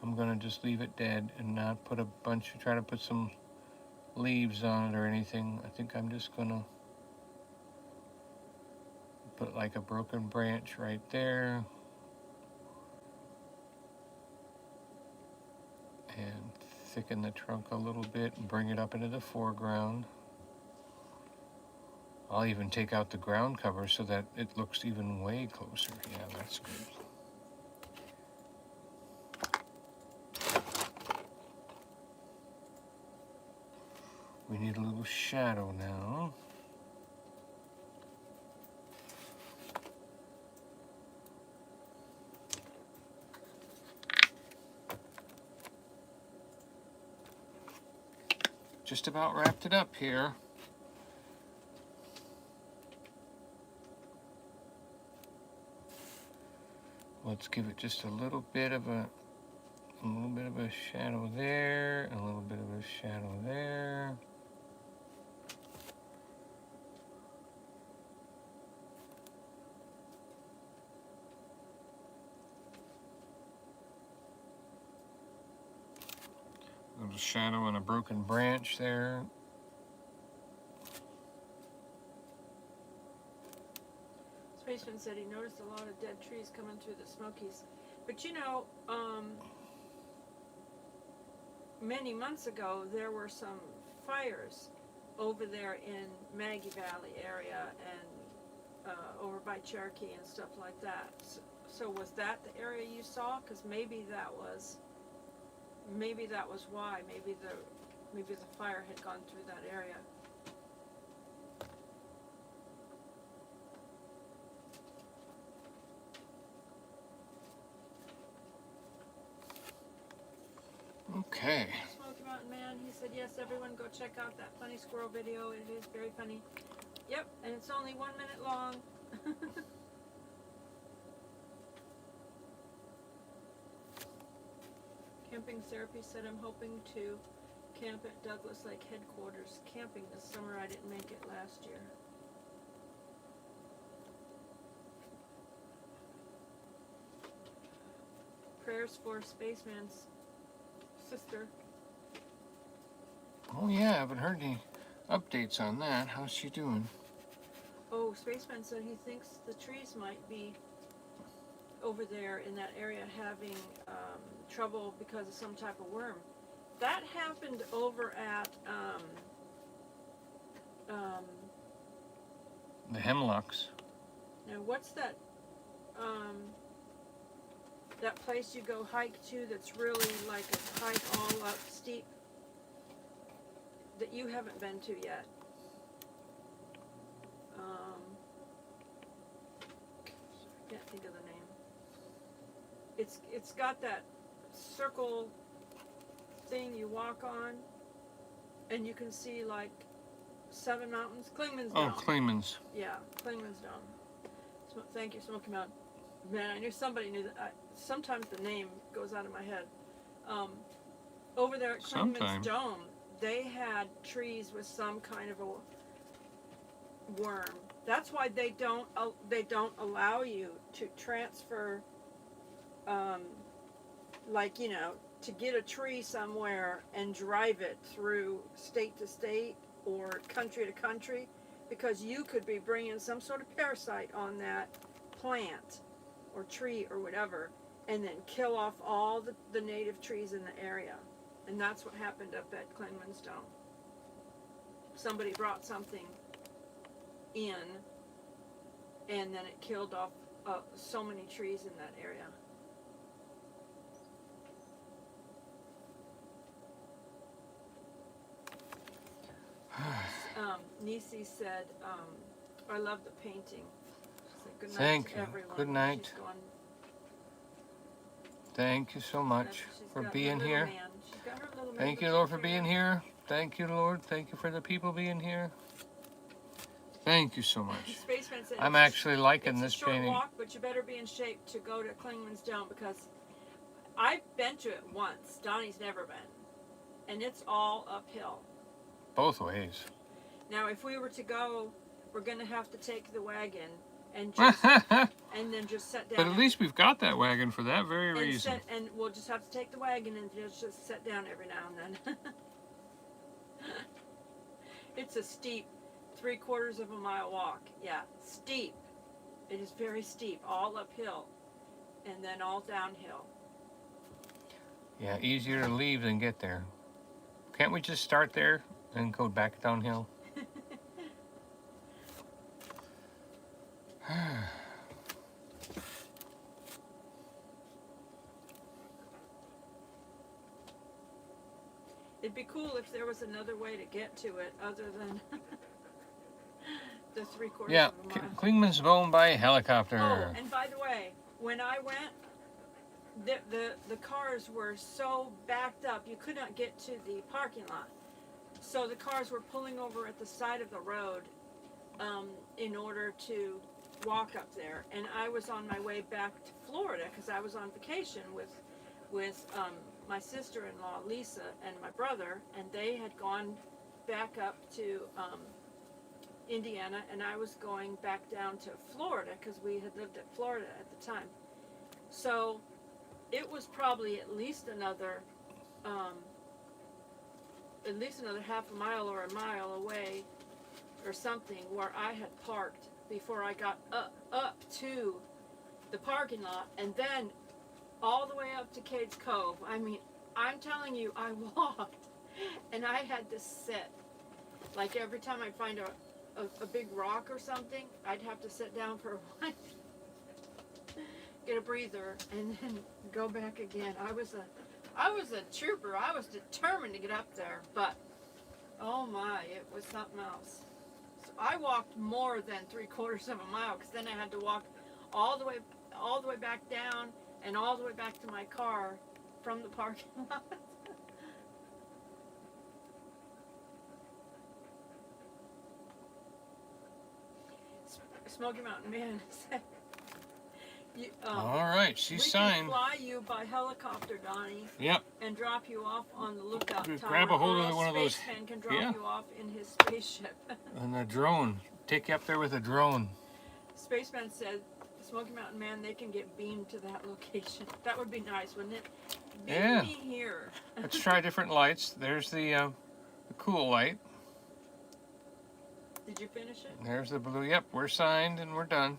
I'm going to just leave it dead and not put a bunch, try to put some leaves on it or anything. I think I'm just going to put like a broken branch right there. And thicken the trunk a little bit and bring it up into the foreground. I'll even take out the ground cover so that it looks even way closer. Yeah, that's good. We need a little shadow now. just about wrapped it up here. Let's give it just a little bit of a shadow there, a little bit of a shadow there. A little shadow and a broken branch there. Spaceman said he noticed a lot of dead trees coming through the Smokies. But you know, many months ago there were some fires over there in Maggie Valley area and over by Cherokee and stuff like that. So was that the area you saw? Because maybe that was why. Maybe the fire had gone through that area. Okay. Smoky Mountain Man, he said, yes, everyone go check out that funny squirrel video. It is very funny. Yep, and it's only 1 minute long. Camping Therapy said, I'm hoping to camp at Douglas Lake headquarters camping this summer. I didn't make it last year. Prayers for Spaceman's sister. Oh yeah, I haven't heard any updates on that. How's she doing? Oh, Spaceman said he thinks the trees might be over there in that area having trouble because of some type of worm. That happened over at The hemlocks. now what's that that place you go hike to that's really like a hike all up steep that you haven't been to yet? I can't think of the name. It's got that circle thing you walk on, and you can see like 7 mountains. Clingman's Dome. Oh, Clayman's. Yeah, Clingman's Dome. Thank you, Smoky Mountain. Man, I knew somebody knew that. Sometimes the name goes out of my head. Over there at Clingman's Dome, they had trees with some kind of a worm. That's why they don't allow you to transfer, like, you know, to get a tree somewhere and drive it through state to state or country to country, because you could be bringing some sort of parasite on that plant or tree or whatever, and then kill off all the native trees in the area. And that's what happened up at Clingman's Dome. Somebody brought something in, and then it killed off so many trees in that area. Nisi said, I love the painting. She said, good night Thank to you. everyone. Good night. She's gone, Thank you so much she's for got being her little here. man. She's got her little man, Thank but you, Lord, she's for being here. Thank you, Lord. Thank you for the people being here. Thank you so much. Spaceman said, I'm it's actually liking it's this a short painting. walk, but you better be in shape to go to Clingman's Dome, because I've been to it once. Donnie's never been. And it's all uphill. Both ways. Now, if we were to go, we're going to have to take the wagon and just and then just sit down. But at least we've got that wagon for that very reason. And we'll just have to take the wagon and just sit down every now and then. It's a steep 3/4 of a mile walk. Yeah, steep. It is very steep, all uphill, and then all downhill. Yeah, easier to leave than get there. Can't we just start there and go back downhill? It'd be cool if there was another way to get to it other than the 3/4 Yeah, of a mile. Clingman's Dome by helicopter. Oh, and by the way, when I went, the cars were so backed up you could not get to the parking lot. So the cars were pulling over at the side of the road in order to walk up there. And I was on my way back to Florida because I was on vacation with my sister-in-law Lisa and my brother, and they had gone back up to Indiana, and I was going back down to Florida because we had lived at Florida at the time. So it was probably at least another half a mile or a mile away or something where I had parked before I got up to the parking lot, and then all the way up to Cades Cove. I mean, I'm telling you, I walked, and I had to sit. Like every time I'd find a big rock or something, I'd have to sit down for a while, get a breather, and then go back again. I was a trooper. I was determined to get up there, but oh my, it was something else. So I walked more than 3/4 of a mile, because then I had to walk all the way back down and all the way back to my car from the parking lot. Smoky Mountain Man said, All right, she's signed. We can fly you by helicopter, Donny. Yep. And drop you off on the lookout tower. Grab a hold of one of those. Spaceman can drop you off in his spaceship. And a drone. Take you up there with a drone. Spaceman said, Smoky Mountain Man, they can get beamed to that location. That would be nice, wouldn't it? Beam me here. Let's try different lights. There's the cool light. Did you finish it? There's the blue. Yep, we're signed and we're done.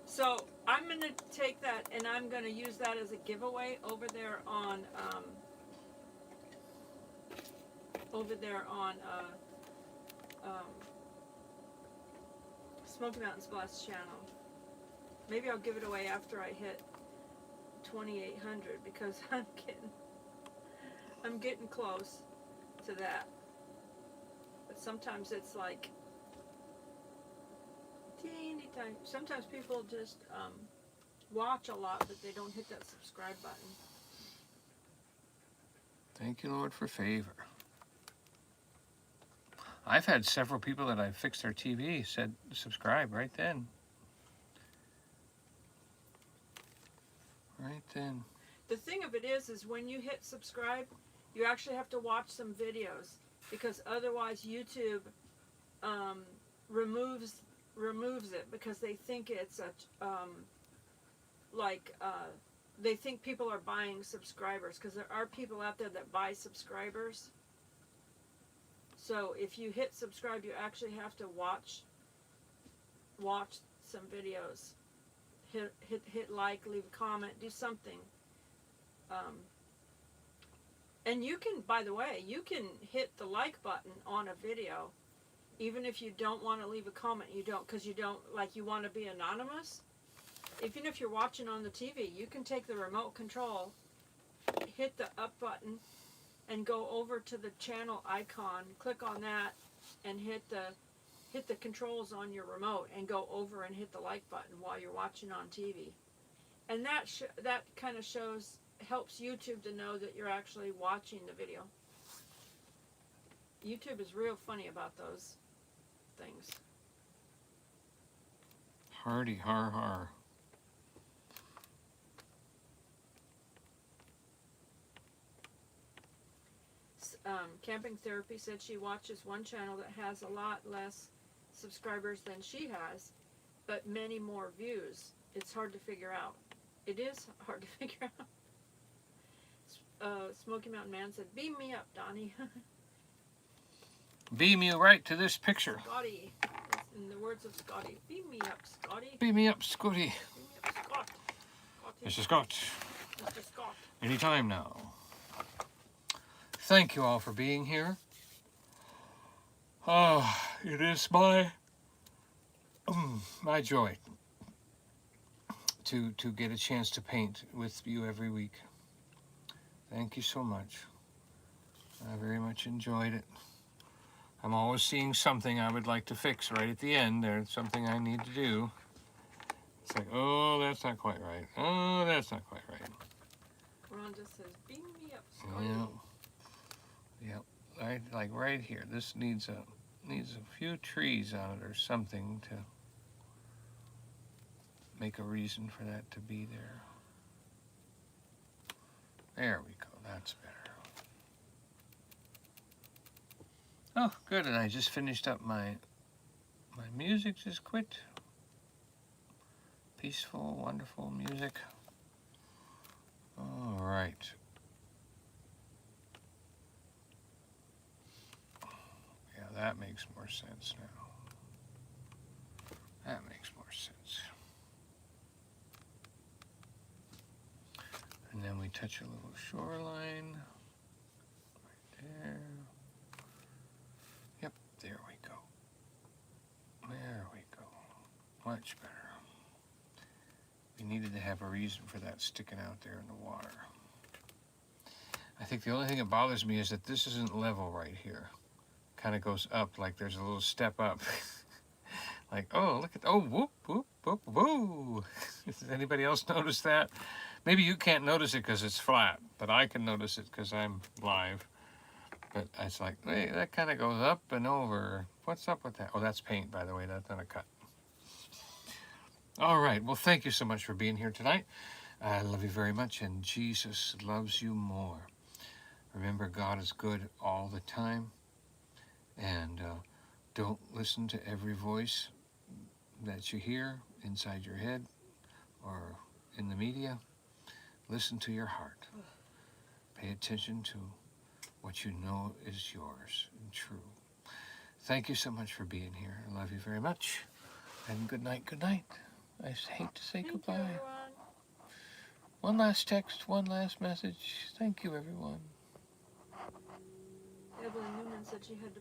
So I'm going to take that and I'm going to use that as a giveaway over there on Smoky Mountain's Blast channel. Maybe I'll give it away after I hit 2,800 because I'm getting close to that. But sometimes it's like teeny tiny. Sometimes people just watch a lot, but they don't hit that subscribe button. Thank you, Lord, for favor. I've had several people that I've fixed their TV said subscribe right then. Right then. The thing of it is when you hit subscribe, you actually have to watch some videos, because otherwise YouTube removes it, because they think it's they think people are buying subscribers, because there are people out there that buy subscribers. So if you hit subscribe, you actually have to watch some videos. Hit like, leave a comment, do something. And you can, by the way, you can hit the like button on a video, even if you don't want to leave a comment. You don't, because you don't, like, you want to be anonymous. Even if you're watching on the TV, you can take the remote control, hit the up button, and go over to the channel icon, click on that, and hit the controls on your remote, and go over and hit the like button while you're watching on TV. And that kind of helps YouTube to know that you're actually watching the video. YouTube is real funny about those things. Hardy har har. Camping Therapy said she watches one channel that has a lot less subscribers than she has, but many more views. It's hard to figure out. It is hard to figure out. Smoky Mountain Man said, beam me up, Donny. Beam you right to this picture. Scotty. In the words of Scotty. Beam me up, Scotty. Beam me up, Scotty. Beam me up, Scott. Mr. Scott. Mr. Scott. Anytime now. Thank you all for being here. It is my joy to get a chance to paint with you every week. Thank you so much. I very much enjoyed it. I'm always seeing something I would like to fix right at the end. There's something I need to do. It's like, oh, that's not quite right. Oh, that's not quite right. Ron just says, beam me up, Scotty. Yeah. Yep, right, like right here. This needs a few trees on it or something to make a reason for that to be there. There we go, that's better. Oh, good, and I just finished up my music, just quit. Peaceful, wonderful music. All right. Yeah, that makes more sense now. That makes more sense. And then we touch a little shoreline. Right there. Yep, there we go. There we go. Much better. We needed to have a reason for that sticking out there in the water. I think the only thing that bothers me is that this isn't level right here. Kind of goes up, like there's a little step up. Like, oh, look at, oh, whoop, whoop, whoop, whoop. Does anybody else notice that? Maybe you can't notice it because it's flat, but I can notice it because I'm live. But it's like, hey, that kind of goes up and over. What's up with that? Oh, that's paint, by the way. That's not a cut. All right. Well, thank you so much for being here tonight. I love you very much, and Jesus loves you more. Remember, God is good all the time, and don't listen to every voice that you hear inside your head or in the media. Listen to your heart. Pay attention to what you know is yours and true. Thank you so much for being here. I love you very much. And good night, good night. I hate to say goodbye. Thank you, everyone. One last text, one last message. Thank you, everyone. Evelyn Newman said she had to